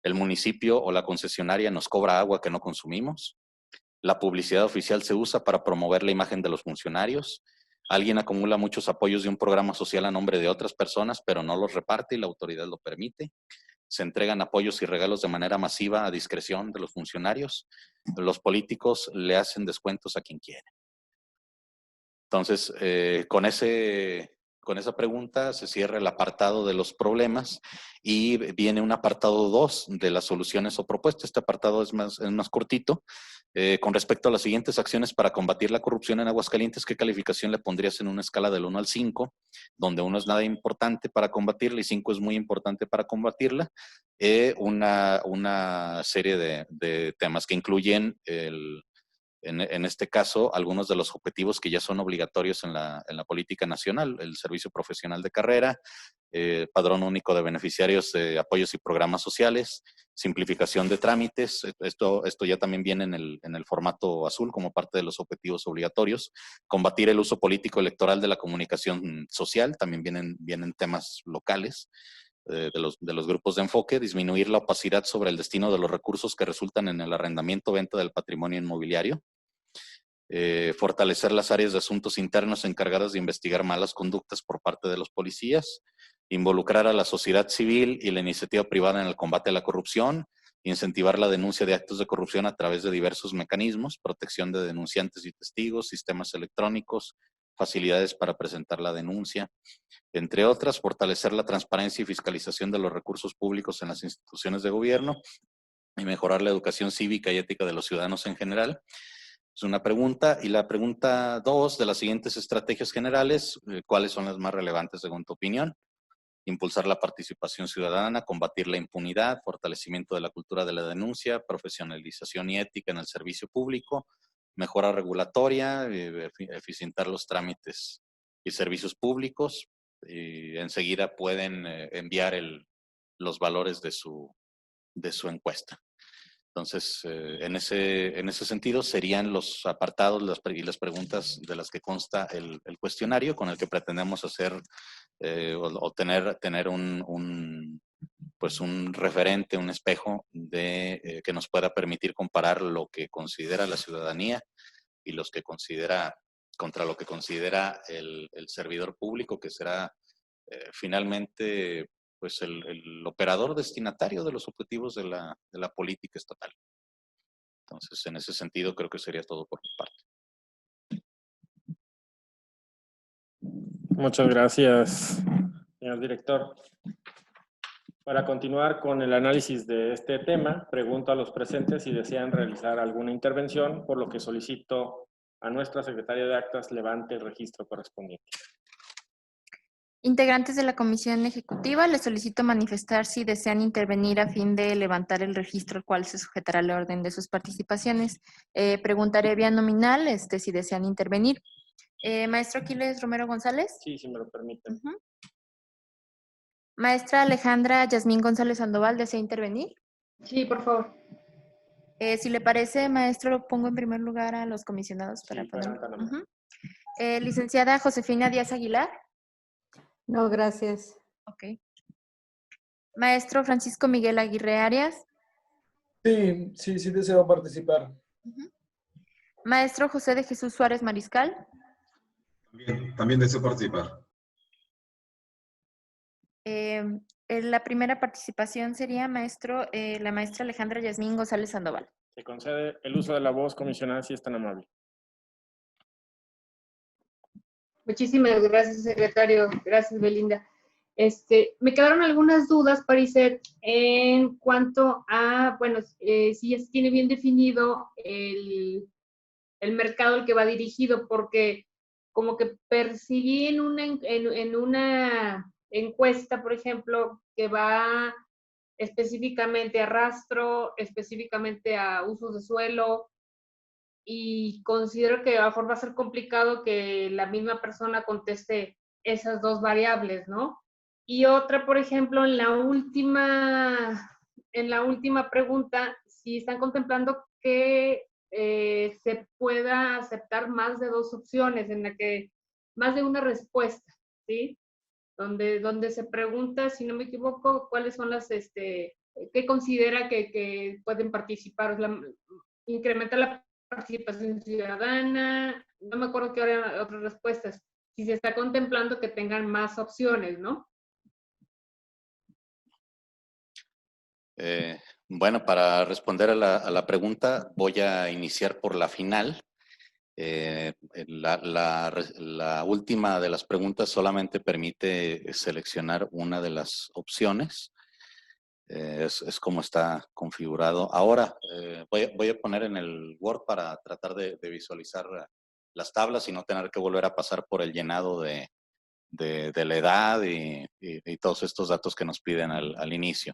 Speaker 4: El municipio o la concesionaria nos cobra agua que no consumimos. La publicidad oficial se usa para promover la imagen de los funcionarios. Alguien acumula muchos apoyos de un programa social a nombre de otras personas, pero no los reparte y la autoridad lo permite. Se entregan apoyos y regalos de manera masiva a discreción de los funcionarios. Los políticos le hacen descuentos a quien quiere. Entonces, con esa pregunta se cierra el apartado de los problemas y viene un apartado 2 de las soluciones o propuestas. Este apartado es más cortito. Con respecto a las siguientes acciones para combatir la corrupción en Aguascalientes, ¿qué calificación le pondrías en una escala del 1 al 5? Donde 1 es nada importante para combatirla y 5 es muy importante para combatirla. Una serie de temas que incluyen en este caso, algunos de los objetivos que ya son obligatorios en la política nacional: el servicio profesional de carrera, padrón único de beneficiarios de apoyos y programas sociales, simplificación de trámites. Esto ya también viene en el formato azul como parte de los objetivos obligatorios. Combatir el uso político electoral de la comunicación social, también vienen temas locales. De los grupos de enfoque, disminuir la opacidad sobre el destino de los recursos que resultan en el arrendamiento o venta del patrimonio inmobiliario, fortalecer las áreas de asuntos internos encargadas de investigar malas conductas por parte de los policías, involucrar a la sociedad civil y la iniciativa privada en el combate a la corrupción, incentivar la denuncia de actos de corrupción a través de diversos mecanismos, protección de denunciantes y testigos, sistemas electrónicos, facilidades para presentar la denuncia, entre otras. Fortalecer la transparencia y fiscalización de los recursos públicos en las instituciones de gobierno y mejorar la educación cívica y ética de los ciudadanos en general. Es una pregunta. Y la pregunta 2 de las siguientes estrategias generales, ¿cuáles son las más relevantes según tu opinión? Impulsar la participación ciudadana, combatir la impunidad, fortalecimiento de la cultura de la denuncia, profesionalización y ética en el servicio público, mejora regulatoria, eficientar los trámites y servicios públicos. Y enseguida pueden enviar los valores de su encuesta. Entonces, en ese sentido serían los apartados y las preguntas de las que consta el cuestionario, con el que pretendemos hacer o tener un referente, un espejo que nos pueda permitir comparar lo que considera la ciudadanía y contra lo que considera el servidor público, que será finalmente pues el operador destinatario de los objetivos de la política estatal. Entonces, en ese sentido, creo que sería todo por mi parte.
Speaker 1: Muchas gracias, señor director. Para continuar con el análisis de este tema, pregunto a los presentes si desean realizar alguna intervención, por lo que solicito a nuestra secretaria de actas levante el registro correspondiente.
Speaker 2: Integrantes de la comisión ejecutiva, les solicito manifestar si desean intervenir a fin de levantar el registro al cual se sujetará el orden de sus participaciones. Preguntaré vía nominal si desean intervenir. Maestro Aquiles Romero González.
Speaker 1: Sí, si me lo permiten.
Speaker 2: Maestra Alejandra Yasmín González Sandoval, ¿desea intervenir?
Speaker 3: Sí, por favor.
Speaker 2: Si le parece, maestro, pongo en primer lugar a los comisionados para
Speaker 1: Sí,
Speaker 2: poner.
Speaker 1: adelante.
Speaker 2: Licenciada Josefina Díaz Aguilar.
Speaker 6: No, gracias.
Speaker 2: Ok. Maestro Francisco Miguel Aguirre Arias.
Speaker 5: Sí deseo participar.
Speaker 2: Maestro José de Jesús Suárez Mariscal.
Speaker 5: También deseo participar.
Speaker 2: La primera participación sería, maestro, la maestra Alejandra Yasmín González Sandoval.
Speaker 1: Se concede el uso de la voz, comisionada, si es tan amable.
Speaker 3: Muchísimas gracias, secretario. Gracias, Belinda. Me quedaron algunas dudas, Parisette, en cuanto a, bueno, si ya se tiene bien definido el mercado al que va dirigido, porque como que percibí en una encuesta, por ejemplo, que va específicamente a rastro, específicamente a usos de suelo, y considero que a lo mejor va a ser complicado que la misma persona conteste esas dos variables, ¿no? Y otra, por ejemplo, en la última pregunta, si están contemplando que se pueda aceptar más de dos opciones, en la que más de una respuesta, ¿sí? Donde se pregunta, si no me equivoco, cuáles son qué considera que pueden participar, incrementar la participación ciudadana, no me acuerdo qué eran otras respuestas, si se está contemplando que tengan más opciones, ¿no?
Speaker 4: Bueno, para responder a la pregunta, voy a iniciar por la final. La última de las preguntas solamente permite seleccionar una de las opciones. Es como está configurado. Ahora voy a poner en el Word para tratar de visualizar las tablas y no tener que volver a pasar por el llenado de la edad y todos estos datos que nos piden al inicio.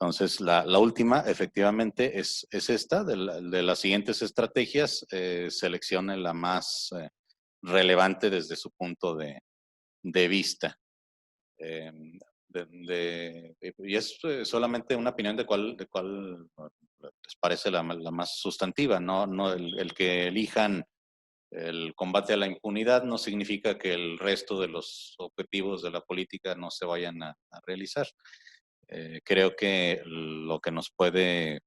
Speaker 4: Entonces, la última, efectivamente, es esta. De las siguientes estrategias, seleccione la más relevante desde su punto de vista. Y es solamente una opinión de cuál les parece la más sustantiva, ¿no? El que elijan el combate a la impunidad no significa que el resto de los objetivos de la política no se vayan a realizar. Creo que lo que nos puede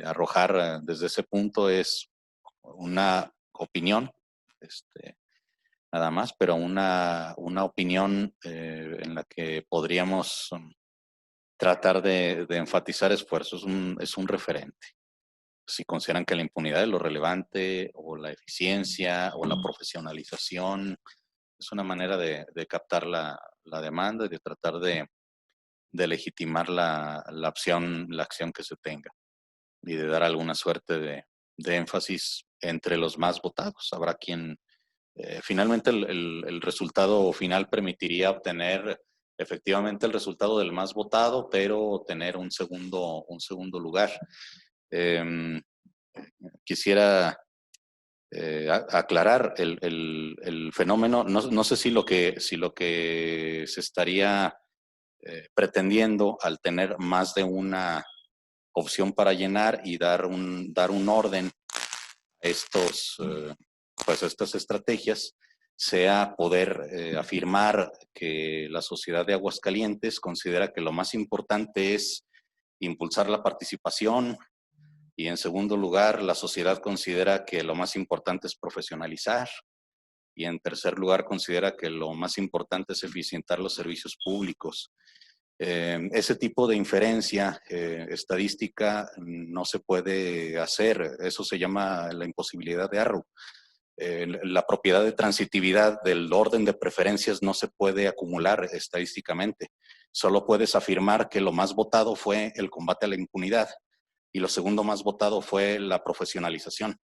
Speaker 4: arrojar desde ese punto es una opinión, nada más, pero una opinión en la que podríamos tratar de enfatizar esfuerzos. Es un referente. Si consideran que la impunidad es lo relevante, o la eficiencia, o la profesionalización, es una manera de captar la demanda y de tratar de legitimar la acción que se tenga y de dar alguna suerte de énfasis entre los más votados. Habrá quien, finalmente el resultado final permitiría obtener efectivamente el resultado del más votado, pero tener un segundo lugar. Quisiera aclarar el fenómeno. No sé si lo que se estaría pretendiendo al tener más de una opción para llenar y dar un orden a estas estrategias, sea poder afirmar que la sociedad de Aguascalientes considera que lo más importante es impulsar la participación, y en segundo lugar, la sociedad considera que lo más importante es profesionalizar, y en tercer lugar, considera que lo más importante es eficientar los servicios públicos. Ese tipo de inferencia estadística no se puede hacer. Eso se llama la imposibilidad de Arrow. La propiedad de transitividad del orden de preferencias no se puede acumular estadísticamente. Solo puedes afirmar que lo más votado fue el combate a la impunidad y lo segundo más votado fue la profesionalización.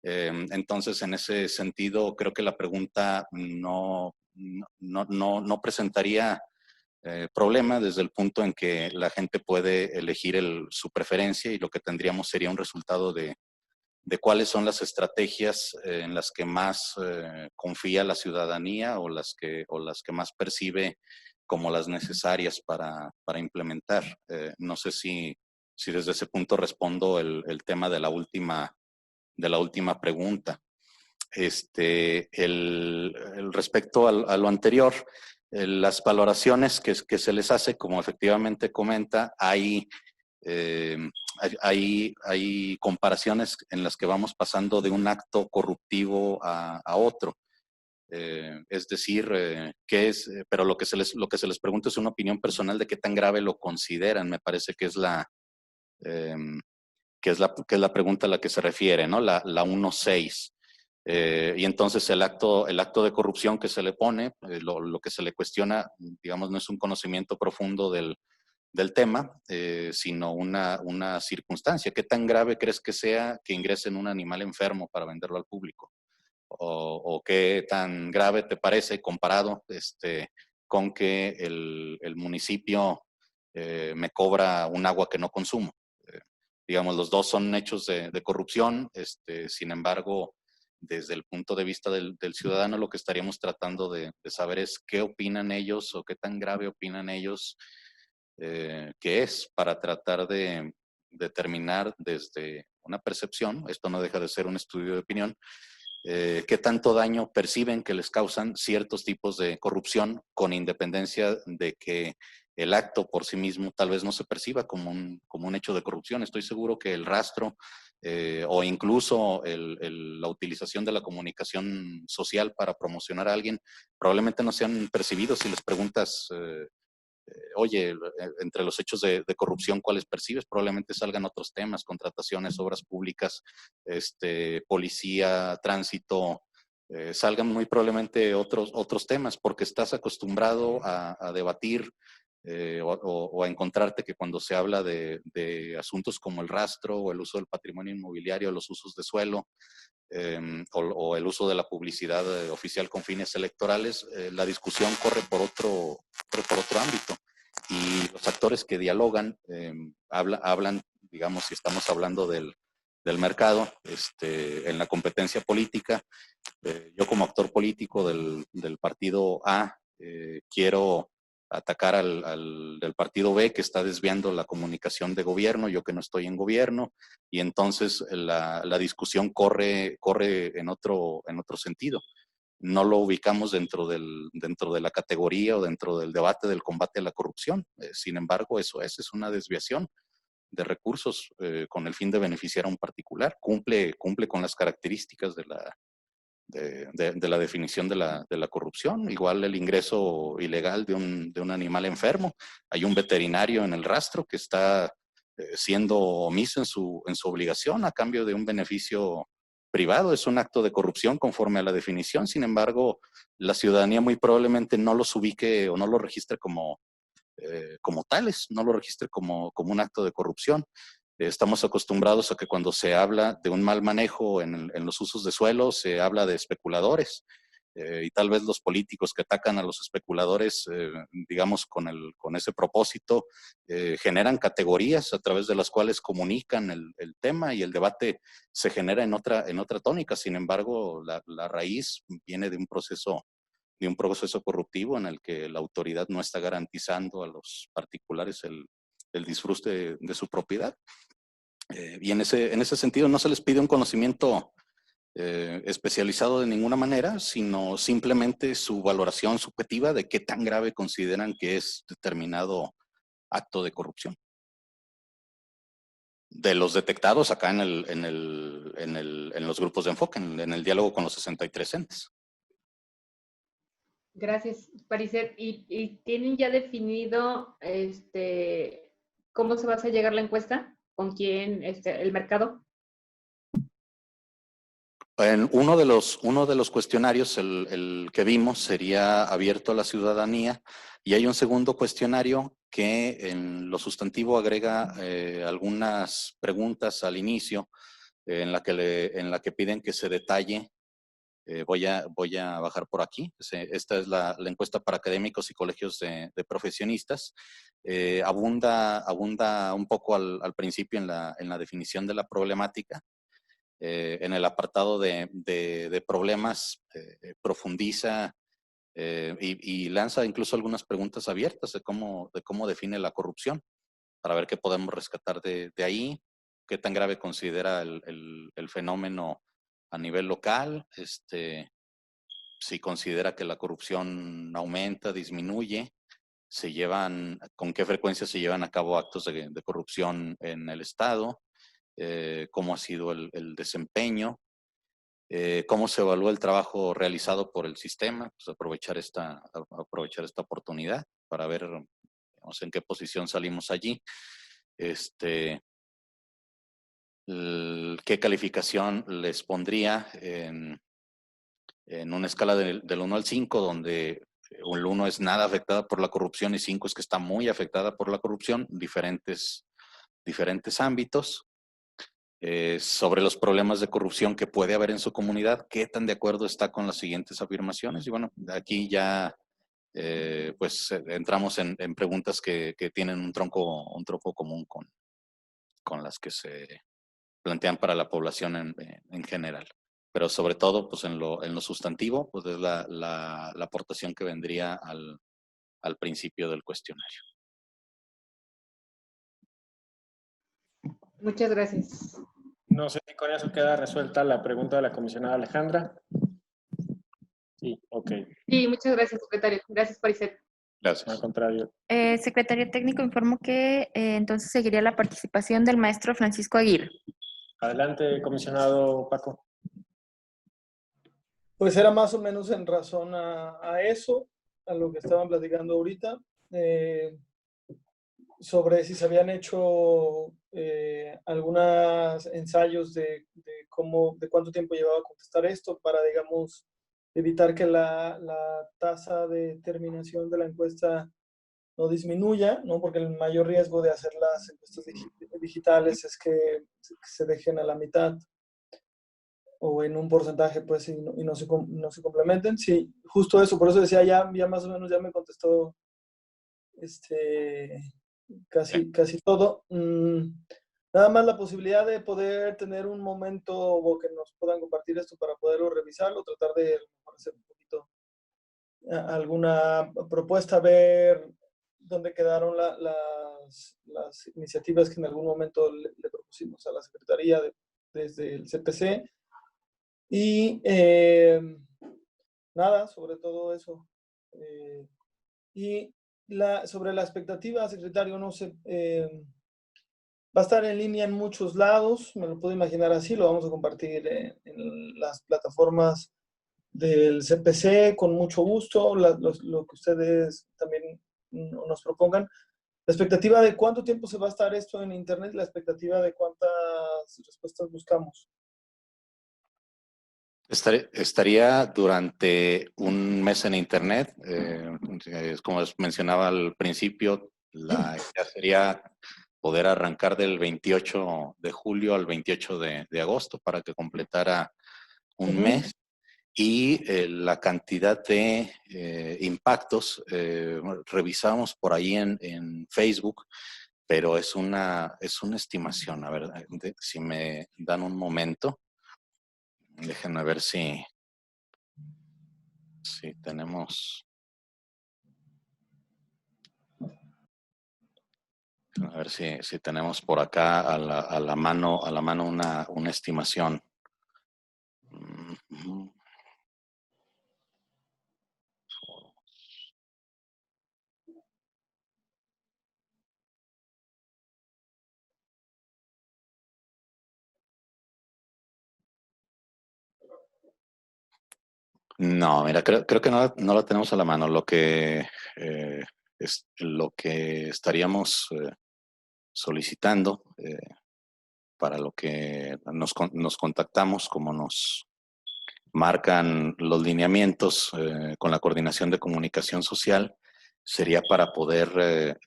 Speaker 4: Entonces, en ese sentido, creo que la pregunta no presentaría problema desde el punto en que la gente puede elegir su preferencia, y lo que tendríamos sería un resultado de cuáles son las estrategias en las que más confía la ciudadanía, o las que más percibe como las necesarias para implementar. No sé si desde ese punto respondo el tema de la última pregunta. Respecto a lo anterior, las valoraciones que se les hace, como efectivamente comenta, hay comparaciones en las que vamos pasando de un acto corruptivo a otro. Es decir, pero lo que se les pregunta es una opinión personal de qué tan grave lo consideran. Me parece que es la pregunta a la que se refiere, ¿no? La 1.6. Y entonces el acto de corrupción que se le pone, lo que se le cuestiona, digamos, no es un conocimiento profundo del tema, sino una circunstancia. ¿Qué tan grave crees que sea que ingresen un animal enfermo para venderlo al público? O qué tan grave te parece comparado con que el municipio me cobra un agua que no consumo. Digamos, los dos son hechos de corrupción, sin embargo, desde el punto de vista del ciudadano, lo que estaríamos tratando de saber es qué opinan ellos o qué tan grave opinan ellos que es, para tratar de determinar desde una percepción, esto no deja de ser un estudio de opinión, qué tanto daño perciben que les causan ciertos tipos de corrupción, con independencia de que el acto por sí mismo tal vez no se perciba como un hecho de corrupción. Estoy seguro que el rastro o incluso la utilización de la comunicación social para promocionar a alguien probablemente no sean percibidos si les preguntas oye, entre los hechos de corrupción, ¿cuáles percibes? Probablemente salgan otros temas, contrataciones, obras públicas, policía, tránsito, salgan muy probablemente otros temas, porque estás acostumbrado a debatir o a encontrarte que cuando se habla de asuntos como el rastro o el uso del patrimonio inmobiliario, los usos de suelo, o el uso de la publicidad oficial con fines electorales, la discusión corre por otro ámbito. Y los actores que dialogan hablan, digamos, si estamos hablando del mercado, en la competencia política, yo como actor político del partido A quiero atacar del partido B que está desviando la comunicación de gobierno, yo que no estoy en gobierno, y entonces la discusión corre en otro sentido. No lo ubicamos dentro de la categoría o dentro del debate del combate a la corrupción. Sin embargo, eso es una desviación de recursos con el fin de beneficiar a un particular. Cumple con las características de la definición de la corrupción. Igual el ingreso ilegal de un animal enfermo. Hay un veterinario en el rastro que está siendo omiso en su obligación a cambio de un beneficio privado. Es un acto de corrupción conforme a la definición. Sin embargo, la ciudadanía muy probablemente no los ubique o no los registre como tales, no lo registre como un acto de corrupción. Estamos acostumbrados a que cuando se habla de un mal manejo en los usos de suelo, se habla de especuladores. Y tal vez los políticos que atacan a los especuladores, digamos, con ese propósito, generan categorías a través de las cuales comunican el tema y el debate se genera en otra tónica. Sin embargo, la raíz viene de un proceso corruptivo en el que la autoridad no está garantizando a los particulares el disfrute de su propiedad. Y en ese sentido no se les pide un conocimiento especializado de ninguna manera, sino simplemente su valoración subjetiva de qué tan grave consideran que es determinado acto de corrupción. De los detectados acá en los grupos de enfoque, en el diálogo con los 63 entes.
Speaker 3: Gracias, Pariset. ¿Y tienen ya definido cómo se va a hacer llegar la encuesta? ¿Con quién? ¿El mercado?
Speaker 4: En uno de los cuestionarios, el que vimos, sería abierto a la ciudadanía, y hay un segundo cuestionario que en lo sustantivo agrega algunas preguntas al inicio en la que piden que se detalle. Voy a bajar por aquí. Esta es la encuesta para académicos y colegios de profesionistas. Abunda un poco al principio en la definición de la problemática. En el apartado de problemas profundiza y lanza incluso algunas preguntas abiertas de cómo define la corrupción, para ver qué podemos rescatar de ahí, qué tan grave considera el fenómeno a nivel local, si considera que la corrupción aumenta, disminuye, con qué frecuencia se llevan a cabo actos de corrupción en el Estado, cómo ha sido el desempeño, cómo se evalúa el trabajo realizado por el sistema, pues aprovechar esta oportunidad para ver, digamos, en qué posición salimos allí. ¿Qué calificación les pondría en una escala del 1 al 5, donde el 1 es nada afectada por la corrupción y 5 es que está muy afectada por la corrupción, diferentes ámbitos. Sobre los problemas de corrupción que puede haber en su comunidad, qué tan de acuerdo está con las siguientes afirmaciones. Y bueno, aquí ya pues entramos en preguntas que tienen un tronco común con las que se plantean para la población en general. Pero sobre todo, pues en lo sustantivo, pues es la aportación que vendría al principio del cuestionario.
Speaker 3: Muchas gracias.
Speaker 1: No sé si con eso queda resuelta la pregunta de la comisionada Alejandra. Sí, ok.
Speaker 3: Sí, muchas gracias, secretario. Gracias, Parisette.
Speaker 4: Gracias.
Speaker 1: Al contrario.
Speaker 2: Secretario técnico, informo que entonces seguiría la participación del maestro Francisco Aguirre.
Speaker 1: Adelante, comisionado Paco.
Speaker 7: Pues era más o menos en razón a eso, a lo que estaban platicando ahorita, sobre si se habían hecho algunos ensayos de cuánto tiempo llevaba a contestar esto para, digamos, evitar que la tasa de terminación de la encuesta no disminuya, ¿no? Porque el mayor riesgo de hacer las encuestas digitales es que se dejen a la mitad o en un porcentaje, pues, y no se complementen. Sí, justo eso, por eso decía, ya más o menos ya me contestó casi todo. Nada más la posibilidad de poder tener un momento o que nos puedan compartir esto para poderlo revisarlo, tratar de hacer un poquito alguna propuesta, ver dónde quedaron las iniciativas que en algún momento le propusimos a la Secretaría desde el CPC. Y nada, sobre todo eso. Y sobre la expectativa, secretario, no sé, va a estar en línea en muchos lados, me lo puedo imaginar así, lo vamos a compartir en las plataformas del CPC con mucho gusto, lo que ustedes también nos propongan. La expectativa de cuánto tiempo se va a estar esto en Internet, la expectativa de cuántas respuestas buscamos.
Speaker 4: Estaría durante un mes en Internet. Como les mencionaba al principio, la idea sería poder arrancar del 28 de julio al 28 de agosto para que completara un mes. Y la cantidad de impactos, revisamos por ahí en Facebook, pero es una estimación. A ver, si me dan un momento. Déjenme ver si tenemos. A ver si tenemos por acá a la mano una estimación. No, mira, creo que no la tenemos a la mano. Lo que estaríamos solicitando, para lo que nos contactamos, como nos marcan los lineamientos con la Coordinación de Comunicación Social, sería para poder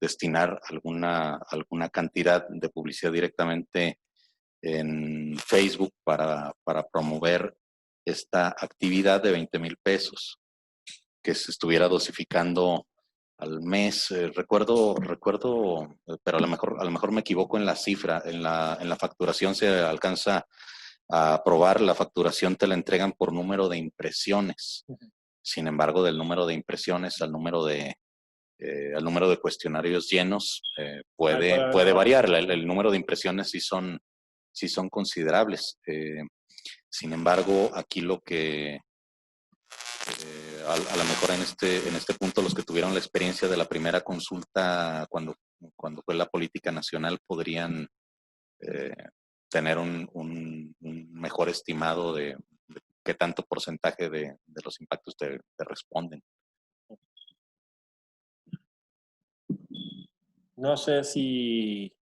Speaker 4: destinar alguna cantidad de publicidad directamente en Facebook para promover esta actividad de 20,000 pesos, que se estuviera dosificando al mes. Recuerdo, pero a lo mejor me equivoco en la cifra. En la facturación se alcanza a aprobar, la facturación te la entregan por número de impresiones. Sin embargo, del número de impresiones al número de cuestionarios llenos puede variar. El número de impresiones sí son considerables. Sin embargo, aquí lo que a lo mejor en este punto, los que tuvieron la experiencia de la primera consulta cuando fue la política nacional podrían tener un mejor estimado de qué tanto porcentaje de los impactos te responden.
Speaker 1: No sé si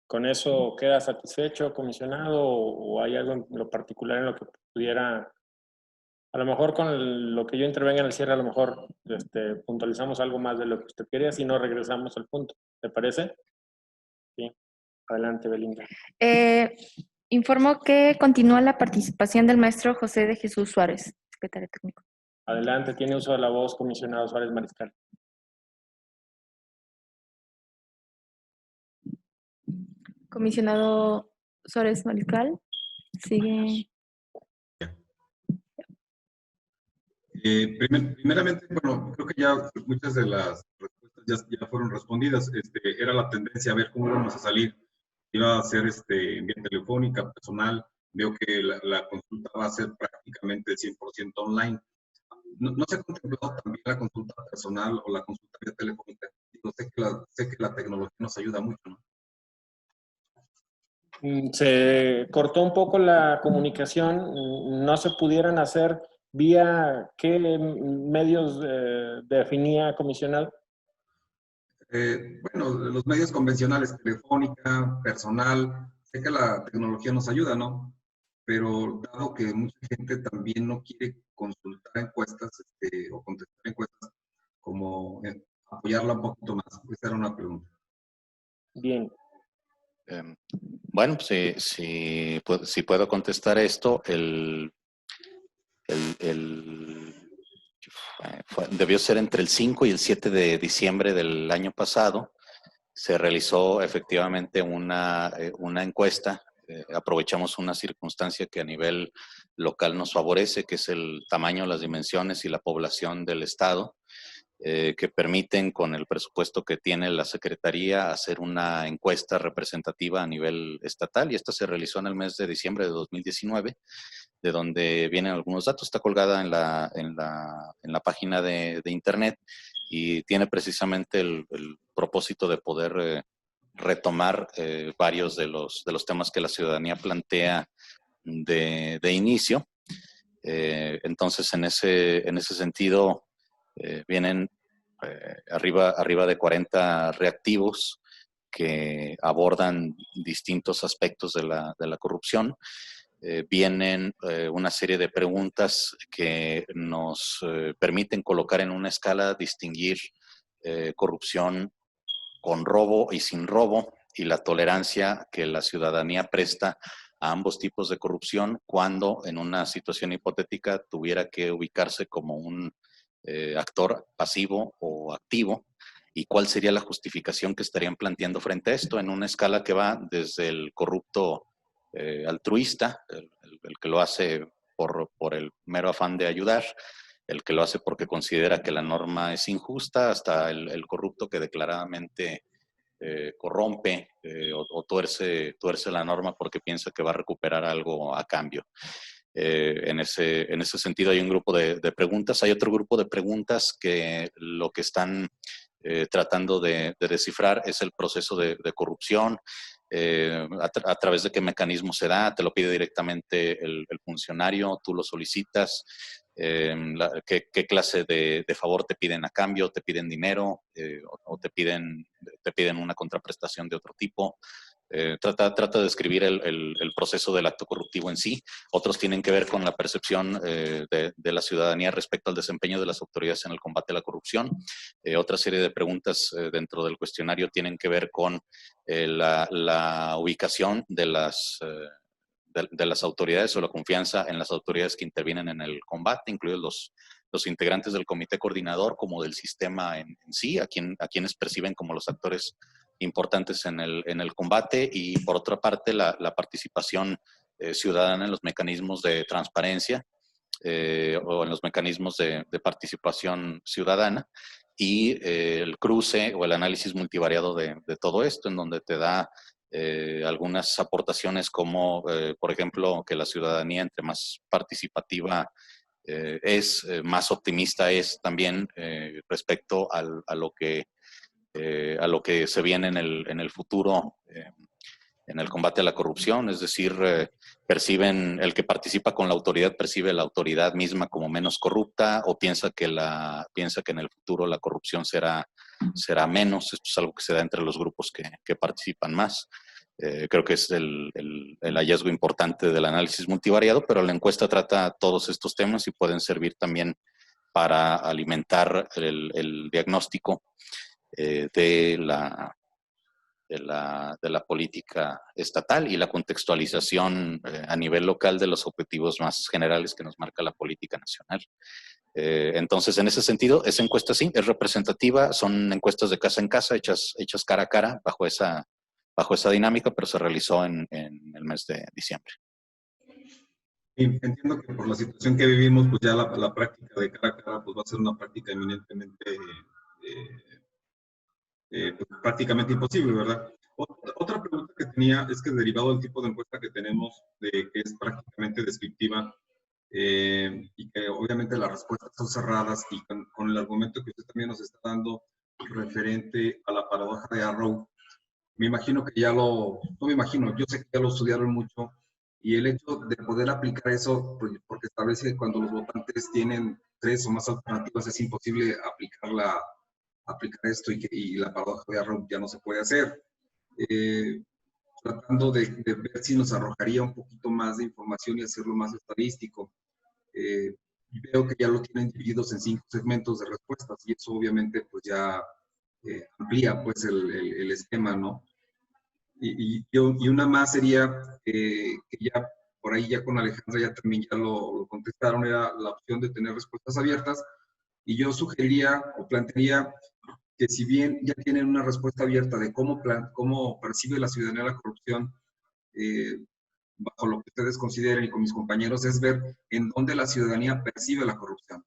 Speaker 1: con eso queda satisfecho, comisionado, o hay algo en lo particular en lo que pudiera A lo mejor con lo que yo intervenga en el cierre, a lo mejor puntualizamos algo más de lo que usted quería, si no regresamos al punto. ¿Te parece? Sí. Adelante, Belinda.
Speaker 2: Informo que continúa la participación del maestro José de Jesús Suárez, secretario técnico.
Speaker 1: Adelante, tiene uso de la voz, comisionado Suárez Mariscal.
Speaker 2: Comisionado Suárez Mariscal, sigue.
Speaker 5: Primeramente, bueno, creo que ya muchas de las respuestas ya fueron respondidas. Era la tendencia a ver cómo íbamos a salir. Iba a ser vía telefónica, personal. Veo que la consulta va a ser prácticamente 100% online. No se ha contemplado también la consulta personal o la consulta vía telefónica. Sé que la tecnología nos ayuda mucho, ¿no?
Speaker 1: Se cortó un poco la comunicación, no se pudieran hacer vía qué medios definía, comisionado.
Speaker 5: Bueno, los medios convencionales, telefónica, personal, sé que la tecnología nos ayuda, ¿no? Pero dado que mucha gente también no quiere consultar encuestas o contestar encuestas, como apoyarla un poquito más. Esa era una pregunta.
Speaker 1: Bien.
Speaker 4: Bueno, si puedo contestar esto, debió ser entre el 5 y el 7 de diciembre del año pasado. Se realizó efectivamente una encuesta. Aprovechamos una circunstancia que a nivel local nos favorece, que es el tamaño, las dimensiones y la población del estado, que permiten, con el presupuesto que tiene la Secretaría, hacer una encuesta representativa a nivel estatal, y esta se realizó en el mes de diciembre de 2019, de donde vienen algunos datos. Está colgada en la página de internet y tiene precisamente el propósito de poder retomar varios de los temas que la ciudadanía plantea de inicio. Entonces, en ese sentido, vienen arriba de 40 reactivos que abordan distintos aspectos de la corrupción. Vienen una serie de preguntas que nos permiten colocar en una escala, distinguir corrupción con robo y sin robo, y la tolerancia que la ciudadanía presta a ambos tipos de corrupción cuando en una situación hipotética tuviera que ubicarse como un actor pasivo o activo, y cuál sería la justificación que estarían planteando frente a esto en una escala que va desde el corrupto altruista, el que lo hace por el mero afán de ayudar, el que lo hace porque considera que la norma es injusta, hasta el corrupto que declaradamente corrompe o tuerce la norma porque piensa que va a recuperar algo a cambio. En ese sentido hay un grupo de preguntas. Hay otro grupo de preguntas que lo que están tratando de descifrar es el proceso de corrupción, a través de qué mecanismo se da. Te lo pide directamente el funcionario, tú lo solicitas. ¿Qué clase de favor te piden a cambio? ¿Te piden dinero o te piden una contraprestación de otro tipo? Trata de describir el proceso del acto corruptivo en sí. Otros tienen que ver con la percepción de la ciudadanía respecto al desempeño de las autoridades en el combate a la corrupción. Otra serie de preguntas dentro del cuestionario tienen que ver con la ubicación de las autoridades o la confianza en las autoridades que intervienen en el combate, incluidos los integrantes del comité coordinador como del sistema en sí, a quienes perciben como los actores importantes en el combate, y por otra parte la participación ciudadana en los mecanismos de transparencia o en los mecanismos de participación ciudadana, y el cruce o el análisis multivariado de todo esto, en donde te da algunas aportaciones como, por ejemplo, que la ciudadanía, entre más participativa es, más optimista es también respecto a lo que se viene en el futuro en el combate a la corrupción. Es decir, el que participa con la autoridad percibe la autoridad misma como menos corrupta, o piensa que en el futuro la corrupción será menos. Esto es algo que se da entre los grupos que participan más. Creo que es el hallazgo importante del análisis multivariado, pero la encuesta trata todos estos temas y pueden servir también para alimentar el diagnóstico de la política estatal y la contextualización a nivel local de los objetivos más generales que nos marca la política nacional. Entonces, en ese sentido, esa encuesta sí es representativa, son encuestas de casa en casa, hechas cara a cara bajo esa dinámica, pero se realizó en el mes de diciembre.
Speaker 5: Y entiendo que por la situación que vivimos, pues ya la práctica de cara a cara pues va a ser una práctica eminentemente, pues, prácticamente imposible, ¿verdad? Otra pregunta que tenía es que derivado del tipo de encuesta que tenemos, de que es prácticamente descriptiva, y que obviamente las respuestas son cerradas y con el argumento que usted también nos está dando referente a la paradoja de Arrow, me imagino que no me imagino, yo sé que ya lo estudiaron mucho y el hecho de poder aplicar eso, pues, porque establece que cuando los votantes tienen 3 o más alternativas es imposible aplicar esto y la paradoja de Arrow ya no se puede hacer. Tratando de ver si nos arrojaría un poquito más de información y hacerlo más estadístico. Veo que ya lo tienen divididos en 5 segmentos de respuestas y eso obviamente pues ya amplía pues el esquema, ¿no? Y una más sería que ya por ahí ya con Alejandra ya también ya lo contestaron, era la opción de tener respuestas abiertas y yo sugeriría o plantearía que si bien ya tienen una respuesta abierta de cómo percibe la ciudadanía la corrupción, bajo lo que ustedes consideren y con mis compañeros, es ver en dónde la ciudadanía percibe la corrupción.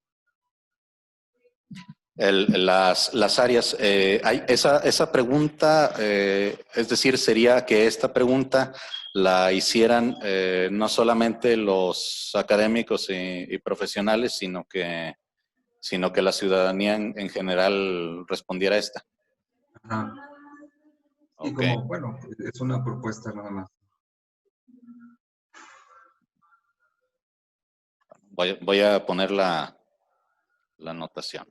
Speaker 4: Las áreas, esa pregunta, es decir, sería que esta pregunta la hicieran no solamente los académicos y profesionales, sino que la ciudadanía en general respondiera a esta.
Speaker 5: Ajá. Y
Speaker 4: Ok.
Speaker 5: como, bueno, es una propuesta nada más.
Speaker 4: Voy a poner la anotación.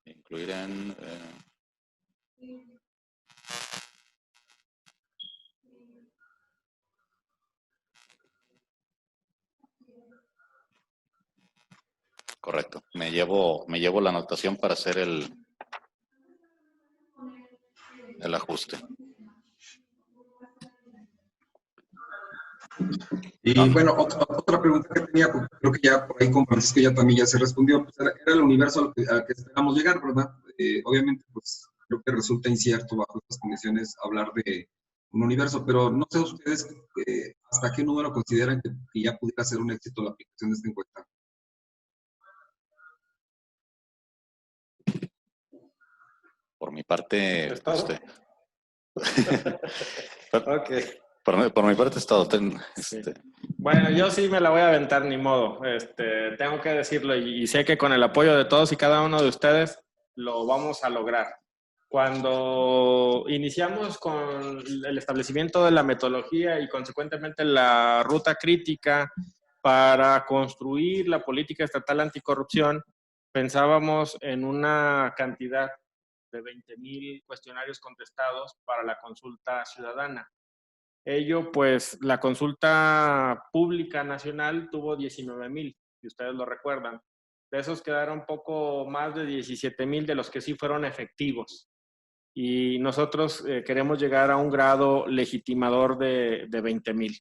Speaker 4: Incluir en... Correcto. Me llevo la anotación para hacer el ajuste.
Speaker 5: Y bueno, otra pregunta que tenía, porque creo que ya por ahí con Francisco ya también ya se respondió, pues era el universo al que esperamos llegar, ¿verdad? Obviamente, pues creo que resulta incierto bajo estas condiciones hablar de un universo, pero no sé ustedes hasta qué número consideran que ya pudiera ser un éxito la aplicación de esta encuesta.
Speaker 4: Por mi parte,
Speaker 1: ¿Es todo? Ok.
Speaker 4: Por mi parte es todo.
Speaker 1: Sí. Bueno, yo sí me la voy a aventar, ni modo. Tengo que decirlo y sé que con el apoyo de todos y cada uno de ustedes lo vamos a lograr. Cuando iniciamos con el establecimiento de la metodología y consecuentemente la ruta crítica para construir la política estatal anticorrupción, pensábamos en una cantidad de 20,000 cuestionarios contestados para la consulta ciudadana. Ello, pues, la consulta pública nacional tuvo 19,000, si ustedes lo recuerdan. De esos quedaron poco más de 17,000 de los que sí fueron efectivos. Y nosotros queremos llegar a un grado legitimador de 20,000.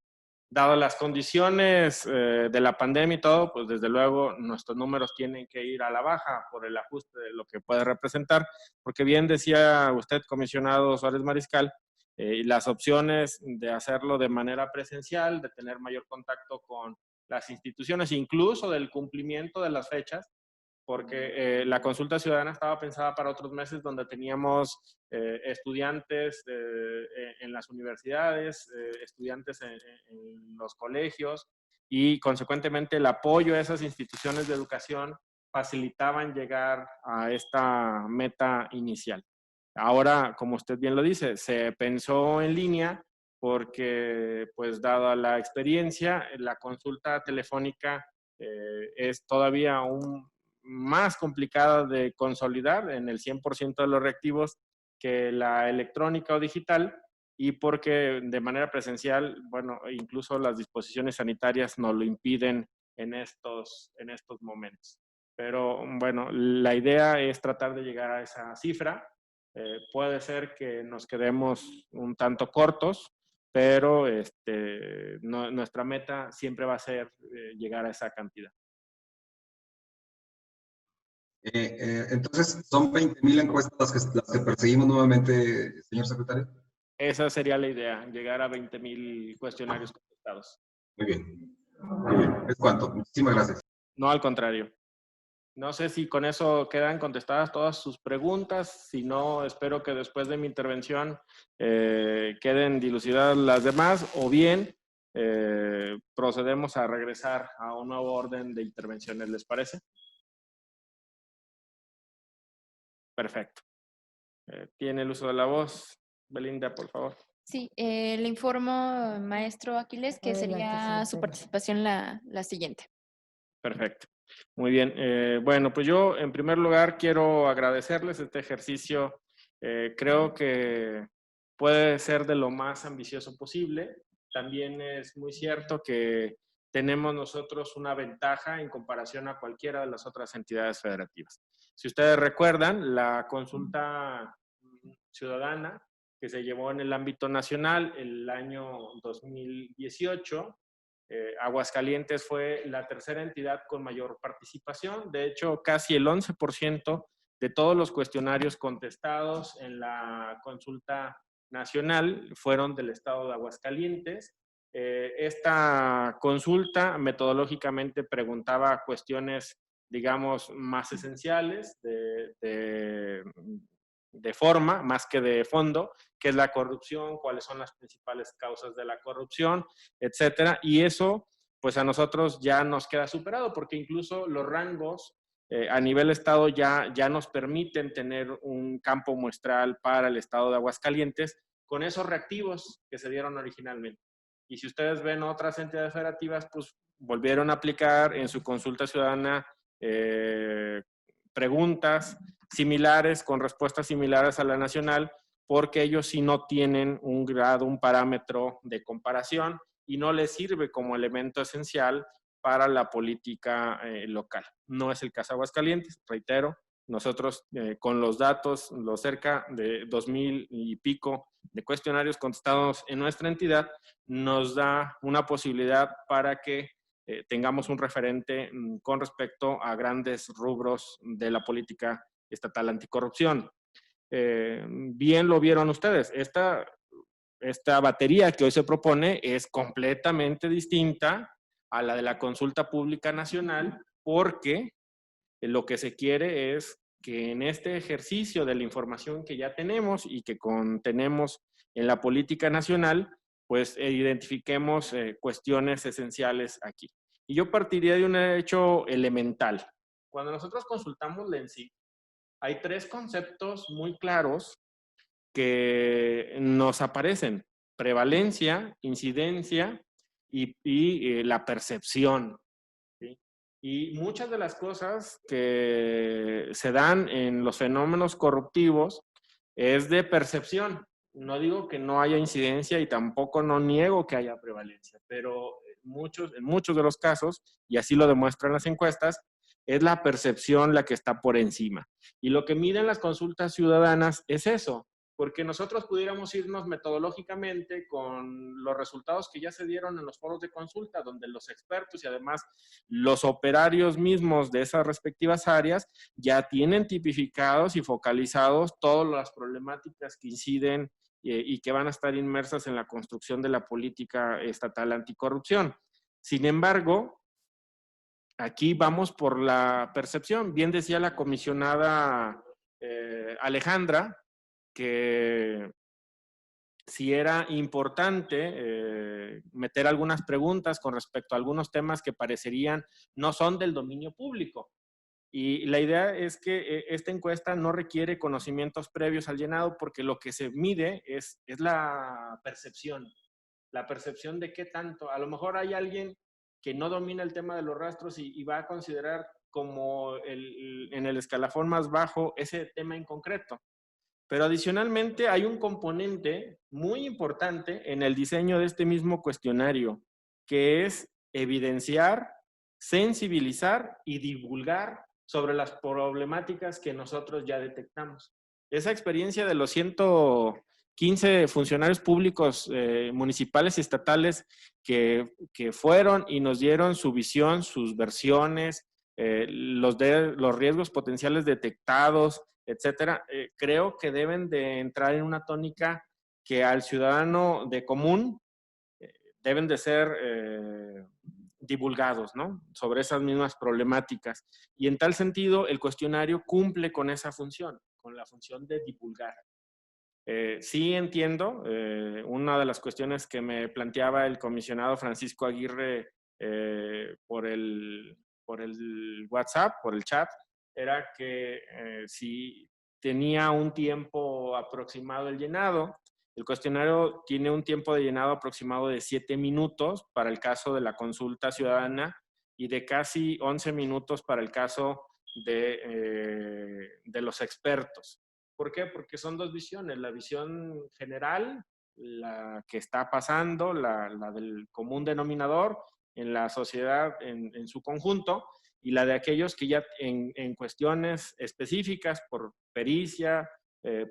Speaker 1: Dadas las condiciones de la pandemia y todo, pues desde luego nuestros números tienen que ir a la baja por el ajuste de lo que puede representar, porque bien decía usted, comisionado Suárez Mariscal, las opciones de hacerlo de manera presencial, de tener mayor contacto con las instituciones, incluso del cumplimiento de las fechas, porque la consulta ciudadana estaba pensada para otros meses donde teníamos estudiantes en las universidades, estudiantes en los colegios y consecuentemente el apoyo a esas instituciones de educación facilitaban llegar a esta meta inicial. Ahora, como usted bien lo dice, se pensó en línea porque, pues, dada la experiencia, la consulta telefónica es todavía más complicada de consolidar en el 100% de los reactivos que la electrónica o digital, y porque de manera presencial, bueno, incluso las disposiciones sanitarias nos lo impiden en estos momentos. Pero bueno, la idea es tratar de llegar a esa cifra. Puede ser que nos quedemos un tanto cortos, pero nuestra meta siempre va a ser llegar a esa cantidad.
Speaker 5: Entonces, ¿son 20,000 encuestas las que perseguimos nuevamente, señor secretario?
Speaker 1: Esa sería la idea, llegar a 20,000 cuestionarios contestados.
Speaker 5: Muy bien. Muy bien. ¿Es cuánto? Muchísimas gracias.
Speaker 1: No, al contrario. No sé si con eso quedan contestadas todas sus preguntas. Si no, espero que después de mi intervención queden dilucidadas las demás, o bien procedemos a regresar a un nuevo orden de intervenciones. ¿Les parece? Perfecto. Tiene el uso de la voz. Belinda, por favor.
Speaker 2: Sí, le informo, maestro Aquiles, que
Speaker 6: Adelante,
Speaker 2: sería su
Speaker 6: secretario.
Speaker 2: participación la siguiente.
Speaker 1: Perfecto. Muy bien. Bueno, pues yo en primer lugar quiero agradecerles este ejercicio. Creo que puede ser de lo más ambicioso posible. También es muy cierto que tenemos nosotros una ventaja en comparación a cualquiera de las otras entidades federativas. Si ustedes recuerdan, la consulta ciudadana que se llevó en el ámbito nacional el año 2018, Aguascalientes fue la tercera entidad con mayor participación. De hecho, casi el 11% de todos los cuestionarios contestados en la consulta nacional fueron del estado de Aguascalientes. Esta consulta metodológicamente preguntaba cuestiones, digamos, más esenciales de forma más que de fondo, qué es la corrupción, cuáles son las principales causas de la corrupción, etcétera. Y eso, pues a nosotros ya nos queda superado, porque incluso los rangos a nivel estado ya nos permiten tener un campo muestral para el estado de Aguascalientes con esos reactivos que se dieron originalmente. Y si ustedes ven otras entidades federativas, pues volvieron a aplicar en su consulta ciudadana preguntas similares, con respuestas similares a la nacional, porque ellos sí no tienen un grado, un parámetro de comparación y no les sirve como elemento esencial para la política local. No es el caso de Aguascalientes, reitero, nosotros con los datos, los cerca de 2,000 y pico de cuestionarios contestados en nuestra entidad, nos da una posibilidad para que tengamos un referente con respecto a grandes rubros de la política estatal anticorrupción. Bien lo vieron ustedes, esta batería que hoy se propone es completamente distinta a la de la consulta pública nacional, porque lo que se quiere es que en este ejercicio de la información que ya tenemos y que contenemos en la política nacional, pues identifiquemos cuestiones esenciales aquí. Y yo partiría de un hecho elemental. Cuando nosotros consultamos la ENSIC, hay 3 conceptos muy claros que nos aparecen: prevalencia, incidencia y la percepción. ¿Sí? Y muchas de las cosas que se dan en los fenómenos corruptivos es de percepción. No digo que no haya incidencia y tampoco no niego que haya prevalencia, pero en muchos de los casos, y así lo demuestran las encuestas, es la percepción la que está por encima. Y lo que miden las consultas ciudadanas es eso, porque nosotros pudiéramos irnos metodológicamente con los resultados que ya se dieron en los foros de consulta, donde los expertos y además los operarios mismos de esas respectivas áreas ya tienen tipificados y focalizados todas las problemáticas que inciden y que van a estar inmersas en la construcción de la política estatal anticorrupción. Sin embargo, aquí vamos por la percepción. Bien decía la comisionada Alejandra, que si era importante meter algunas preguntas con respecto a algunos temas que parecerían no son del dominio público. Y la idea es que esta encuesta no requiere conocimientos previos al llenado, porque lo que se mide es la percepción de qué tanto. A lo mejor hay alguien que no domina el tema de los rastros y va a considerar como en el escalafón más bajo ese tema en concreto. Pero adicionalmente hay un componente muy importante en el diseño de este mismo cuestionario, que es evidenciar, sensibilizar y divulgar sobre las problemáticas que nosotros ya detectamos. Esa experiencia de los 115 funcionarios públicos municipales y estatales que fueron y nos dieron su visión, sus versiones, los riesgos potenciales detectados, etcétera, creo que deben de entrar en una tónica que al ciudadano de común deben de ser divulgados, ¿no? Sobre esas mismas problemáticas. Y en tal sentido, el cuestionario cumple con esa función, con la función de divulgar. Sí entiendo, una de las cuestiones que me planteaba el comisionado Francisco Aguirre por el WhatsApp, por el chat, era que si tenía un tiempo aproximado el llenado. El cuestionario tiene un tiempo de llenado aproximado de 7 minutos para el caso de la consulta ciudadana y de casi 11 minutos para el caso de los expertos. ¿Por qué? Porque son dos visiones, la visión general, la que está pasando, la del común denominador en la sociedad en su conjunto, y la de aquellos que ya en cuestiones específicas, por pericia,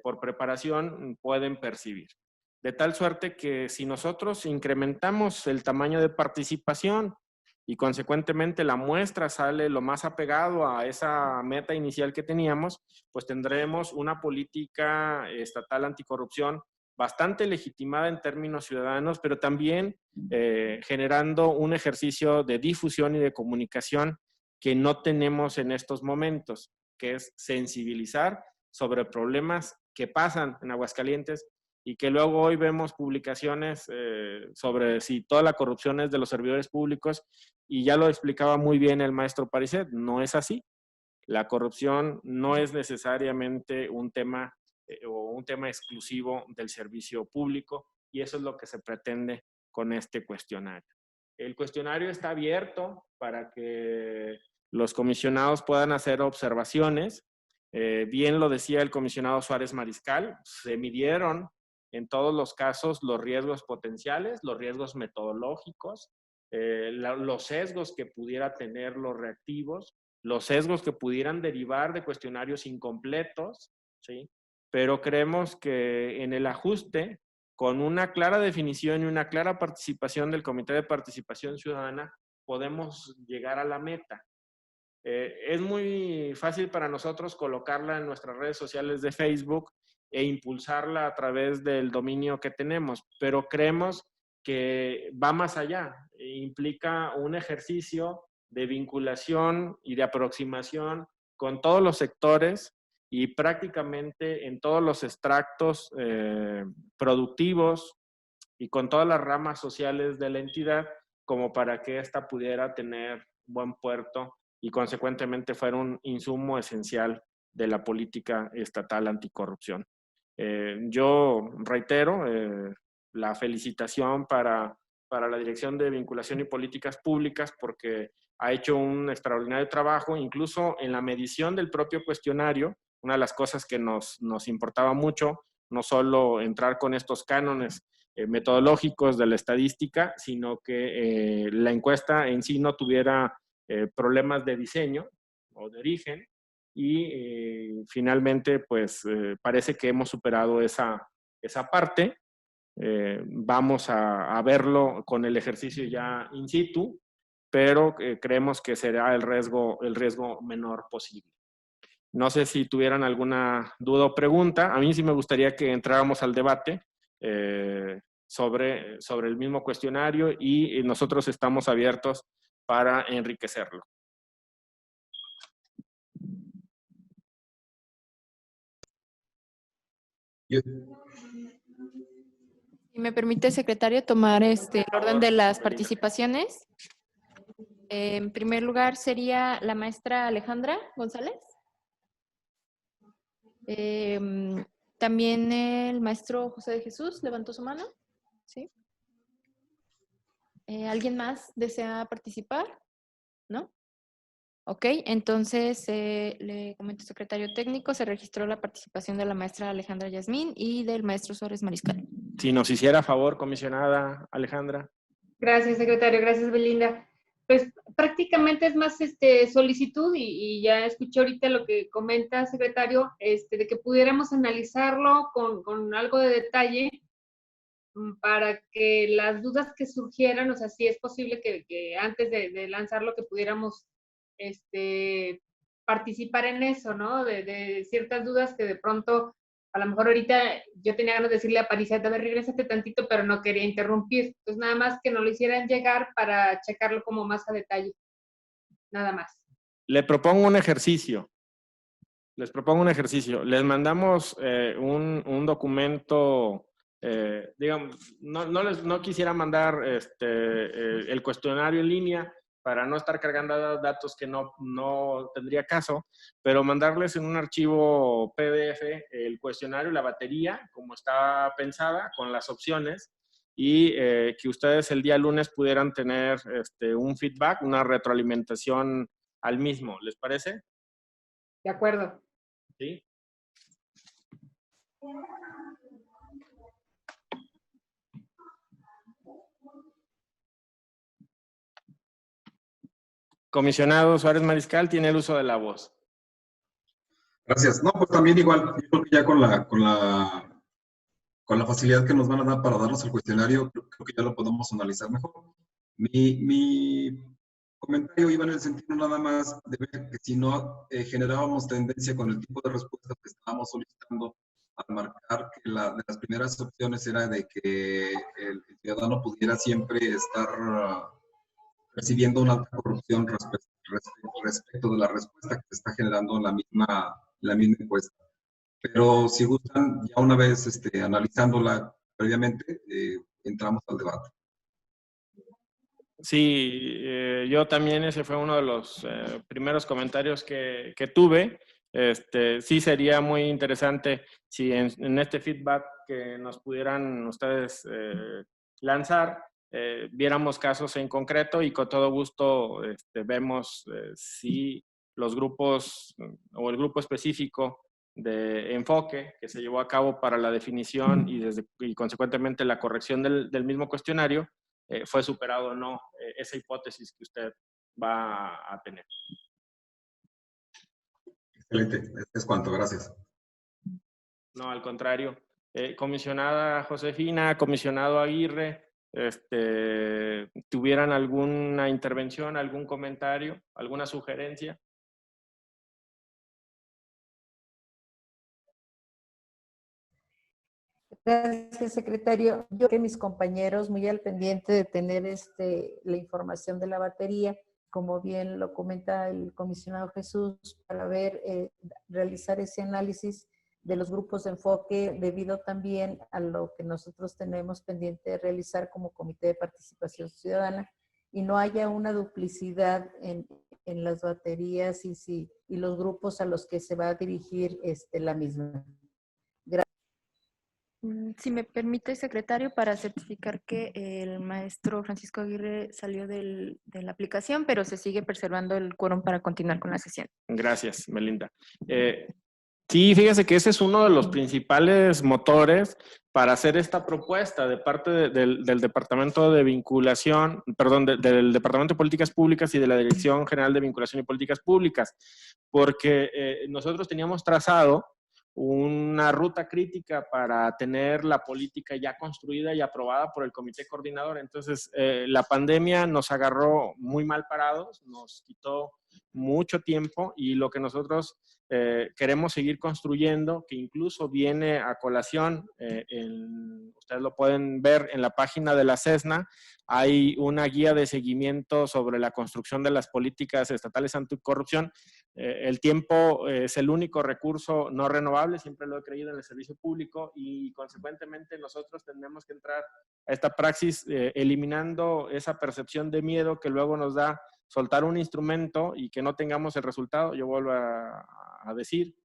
Speaker 1: por preparación, pueden percibir. De tal suerte que si nosotros incrementamos el tamaño de participación y consecuentemente la muestra sale lo más apegado a esa meta inicial que teníamos, pues tendremos una política estatal anticorrupción bastante legitimada en términos ciudadanos, pero también generando un ejercicio de difusión y de comunicación que no tenemos en estos momentos, que es sensibilizar sobre problemas que pasan en Aguascalientes y que luego hoy vemos publicaciones sobre si toda la corrupción es de los servidores públicos, y ya lo explicaba muy bien el maestro Pariset, no es así. La corrupción no es necesariamente un tema o un tema exclusivo del servicio público, y eso es lo que se pretende con este cuestionario. El cuestionario está abierto para que los comisionados puedan hacer observaciones. Bien lo decía el comisionado Suárez Mariscal, se midieron en todos los casos los riesgos potenciales, los riesgos metodológicos, los sesgos que pudiera tener los reactivos, los sesgos que pudieran derivar de cuestionarios incompletos, ¿sí? Pero creemos que en el ajuste, con una clara definición y una clara participación del Comité de Participación Ciudadana, podemos llegar a la meta. Es muy fácil para nosotros colocarla en nuestras redes sociales de Facebook e impulsarla a través del dominio que tenemos, pero creemos que va más allá, implica un ejercicio de vinculación y de aproximación con todos los sectores y prácticamente en todos los extractos productivos y con todas las ramas sociales de la entidad, como para que ésta pudiera tener buen puerto y consecuentemente fuera un insumo esencial de la política estatal anticorrupción. Yo reitero la felicitación para la Dirección de Vinculación y Políticas Públicas, porque ha hecho un extraordinario trabajo, incluso en la medición del propio cuestionario. Una de las cosas que nos importaba mucho, no solo entrar con estos cánones metodológicos de la estadística, sino que la encuesta en sí no tuviera problemas de diseño o de origen, y finalmente pues parece que hemos superado esa parte. Vamos a verlo con el ejercicio ya in situ, pero creemos que será el riesgo menor posible. No sé si tuvieran alguna duda o pregunta. A mí sí me gustaría que entráramos al debate sobre el mismo cuestionario, y nosotros estamos abiertos para enriquecerlo.
Speaker 2: Si me permite, secretario, tomar el orden de las participaciones. En primer lugar sería la maestra Alejandra González. También el maestro José de Jesús levantó su mano. ¿Sí? ¿Alguien más desea participar? ¿No? Ok, entonces le comento al secretario técnico, se registró la participación de la maestra Alejandra Yasmín y del maestro Suárez Mariscal.
Speaker 1: Si nos hiciera favor, comisionada Alejandra.
Speaker 3: Gracias, secretario. Gracias, Belinda. Pues prácticamente es más solicitud y ya escuché ahorita lo que comenta, secretario, de que pudiéramos analizarlo con algo de detalle para que las dudas que surgieran, o sea, si es posible que antes de lanzarlo que pudiéramos participar en eso, ¿no? De ciertas dudas que de pronto, a lo mejor ahorita yo tenía ganas de decirle a Parisette, a ver, regrésate tantito, pero no quería interrumpir. Entonces, nada más que nos lo hicieran llegar para checarlo como más a detalle. Nada más.
Speaker 1: Le propongo un ejercicio. Les propongo un ejercicio. Les mandamos un documento, digamos, no quisiera mandar el cuestionario en línea para no estar cargando datos que no tendría caso, pero mandarles en un archivo PDF el cuestionario y la batería, como está pensada, con las opciones, y que ustedes el día lunes pudieran tener un feedback, una retroalimentación al mismo. ¿Les parece?
Speaker 3: De acuerdo.
Speaker 1: Sí. Comisionado Suárez Mariscal tiene el uso de la voz.
Speaker 5: Gracias. No, pues también igual, yo creo que ya con la facilidad que nos van a dar para darnos el cuestionario, creo que ya lo podemos analizar mejor. Mi comentario iba en el sentido nada más de ver que si no generábamos tendencia con el tipo de respuestas que estábamos solicitando, al marcar que de las primeras opciones era de que el ciudadano pudiera siempre estar percibiendo una alta corrupción respecto de la respuesta que se está generando en la misma encuesta. Pero si gustan, ya una vez analizándola previamente, entramos al debate.
Speaker 1: Sí, yo también ese fue uno de los primeros comentarios que tuve. Sí sería muy interesante si en este feedback que nos pudieran ustedes lanzar, viéramos casos en concreto y con todo gusto vemos si los grupos o el grupo específico de enfoque que se llevó a cabo para la definición y consecuentemente la corrección del mismo cuestionario fue superado o no esa hipótesis que usted va a tener.
Speaker 5: Excelente, es cuanto, gracias.
Speaker 1: No, al contrario. Comisionada Josefina, comisionado Aguirre, ¿tuvieran alguna intervención, algún comentario, alguna sugerencia?
Speaker 6: Gracias, secretario. Yo que mis compañeros muy al pendiente de tener la información de la batería, como bien lo comenta el comisionado Jesús, para ver, realizar ese análisis de los grupos de enfoque, debido también a lo que nosotros tenemos pendiente de realizar como Comité de Participación Ciudadana, y no haya una duplicidad en las baterías y los grupos a los que se va a dirigir la misma.
Speaker 2: Si me permite, secretario, para certificar que el maestro Francisco Aguirre salió de la aplicación, pero se sigue preservando el quórum para continuar con la sesión.
Speaker 1: Gracias, Melinda. Sí, fíjese que ese es uno de los principales motores para hacer esta propuesta de parte del Departamento de Vinculación, perdón, del Departamento de Políticas Públicas y de la Dirección General de Vinculación y Políticas Públicas, porque nosotros teníamos trazado una ruta crítica para tener la política ya construida y aprobada por el comité coordinador. Entonces, la pandemia nos agarró muy mal parados, nos quitó mucho tiempo y lo que nosotros queremos seguir construyendo, que incluso viene a colación, ustedes lo pueden ver en la página de la CESNA, hay una guía de seguimiento sobre la construcción de las políticas estatales anticorrupción. El tiempo es el único recurso no renovable, siempre lo he creído en el servicio público y consecuentemente nosotros tenemos que entrar a esta praxis eliminando esa percepción de miedo que luego nos da soltar un instrumento y que no tengamos el resultado. Yo vuelvo a decir,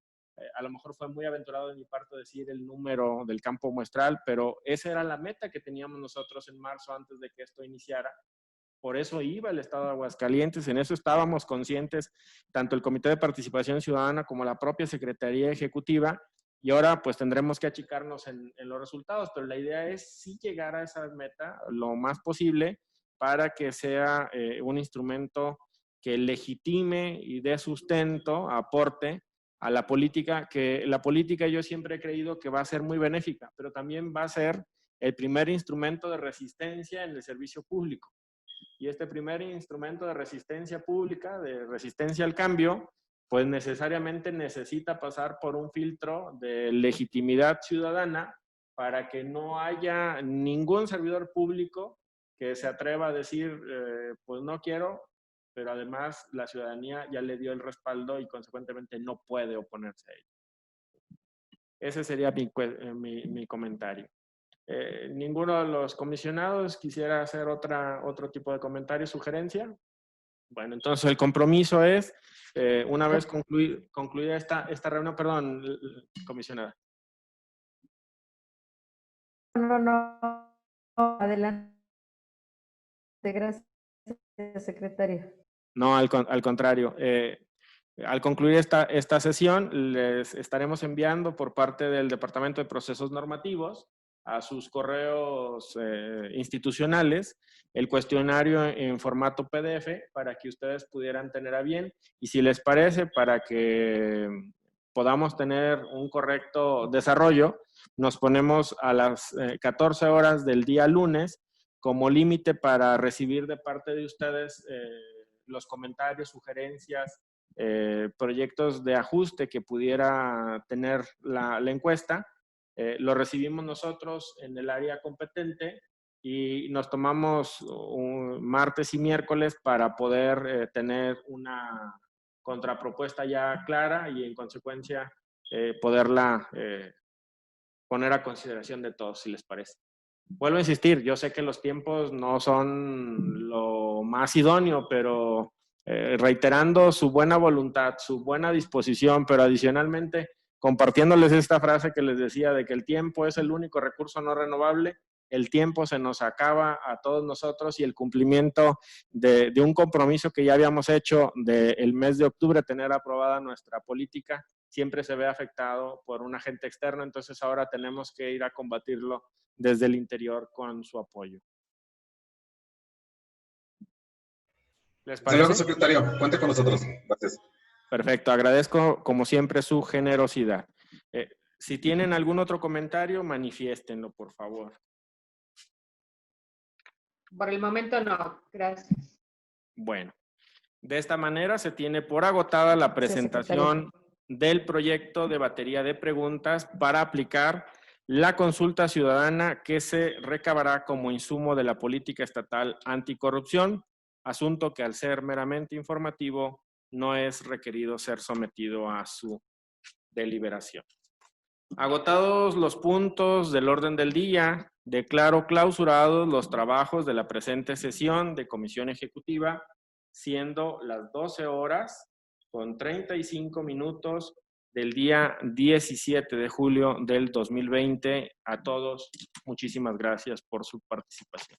Speaker 1: a lo mejor fue muy aventurado de mi parte decir el número del campo muestral, pero esa era la meta que teníamos nosotros en marzo antes de que esto iniciara. por eso iba el Estado de Aguascalientes, en eso estábamos conscientes, tanto el Comité de Participación Ciudadana como la propia Secretaría Ejecutiva, y ahora pues tendremos que achicarnos en los resultados, pero la idea es sí llegar a esa meta lo más posible para que sea un instrumento que legitime y dé sustento, aporte a la política, que la política yo siempre he creído que va a ser muy benéfica, pero también va a ser el primer instrumento de resistencia en el servicio público. Y este primer instrumento de resistencia pública, de resistencia al cambio, pues necesariamente necesita pasar por un filtro de legitimidad ciudadana para que no haya ningún servidor público que se atreva a decir, pues no quiero, pero además la ciudadanía ya le dio el respaldo y consecuentemente no puede oponerse a ello. Ese sería mi comentario. ¿Ninguno de los comisionados quisiera hacer otro tipo de comentario, sugerencia? Bueno, entonces el compromiso es, una vez concluida esta reunión, perdón, comisionada.
Speaker 6: No, adelante. Gracias, secretaria.
Speaker 1: No, al contrario. Al concluir esta sesión, les estaremos enviando por parte del Departamento de Procesos Normativos a sus correos institucionales el cuestionario en formato PDF para que ustedes pudieran tener a bien, y si les parece, para que podamos tener un correcto desarrollo, nos ponemos a las 14 horas del día lunes como límite para recibir de parte de ustedes los comentarios, sugerencias, proyectos de ajuste que pudiera tener la encuesta. Lo recibimos nosotros en el área competente y nos tomamos martes y miércoles para poder tener una contrapropuesta ya clara y en consecuencia poderla poner a consideración de todos, si les parece. Vuelvo a insistir, yo sé que los tiempos no son lo más idóneo, pero reiterando su buena voluntad, su buena disposición, pero adicionalmente compartiéndoles esta frase que les decía de que el tiempo es el único recurso no renovable, el tiempo se nos acaba a todos nosotros y el cumplimiento de un compromiso que ya habíamos hecho del mes de octubre, tener aprobada nuestra política, siempre se ve afectado por un agente externo, entonces ahora tenemos que ir a combatirlo desde el interior con su apoyo. ¿Les parece?
Speaker 5: Señor secretario, cuente con nosotros. Gracias.
Speaker 1: Perfecto, agradezco como siempre su generosidad. Si tienen algún otro comentario, manifiéstenlo, por favor.
Speaker 3: Por el momento no, gracias.
Speaker 1: Bueno, de esta manera se tiene por agotada la presentación del proyecto de batería de preguntas para aplicar la consulta ciudadana que se recabará como insumo de la política estatal anticorrupción, asunto que al ser meramente informativo no es requerido ser sometido a su deliberación. Agotados los puntos del orden del día, declaro clausurados los trabajos de la presente sesión de Comisión Ejecutiva, siendo las 12 horas con 35 minutos del día 17 de julio del 2020. A todos, muchísimas gracias por su participación.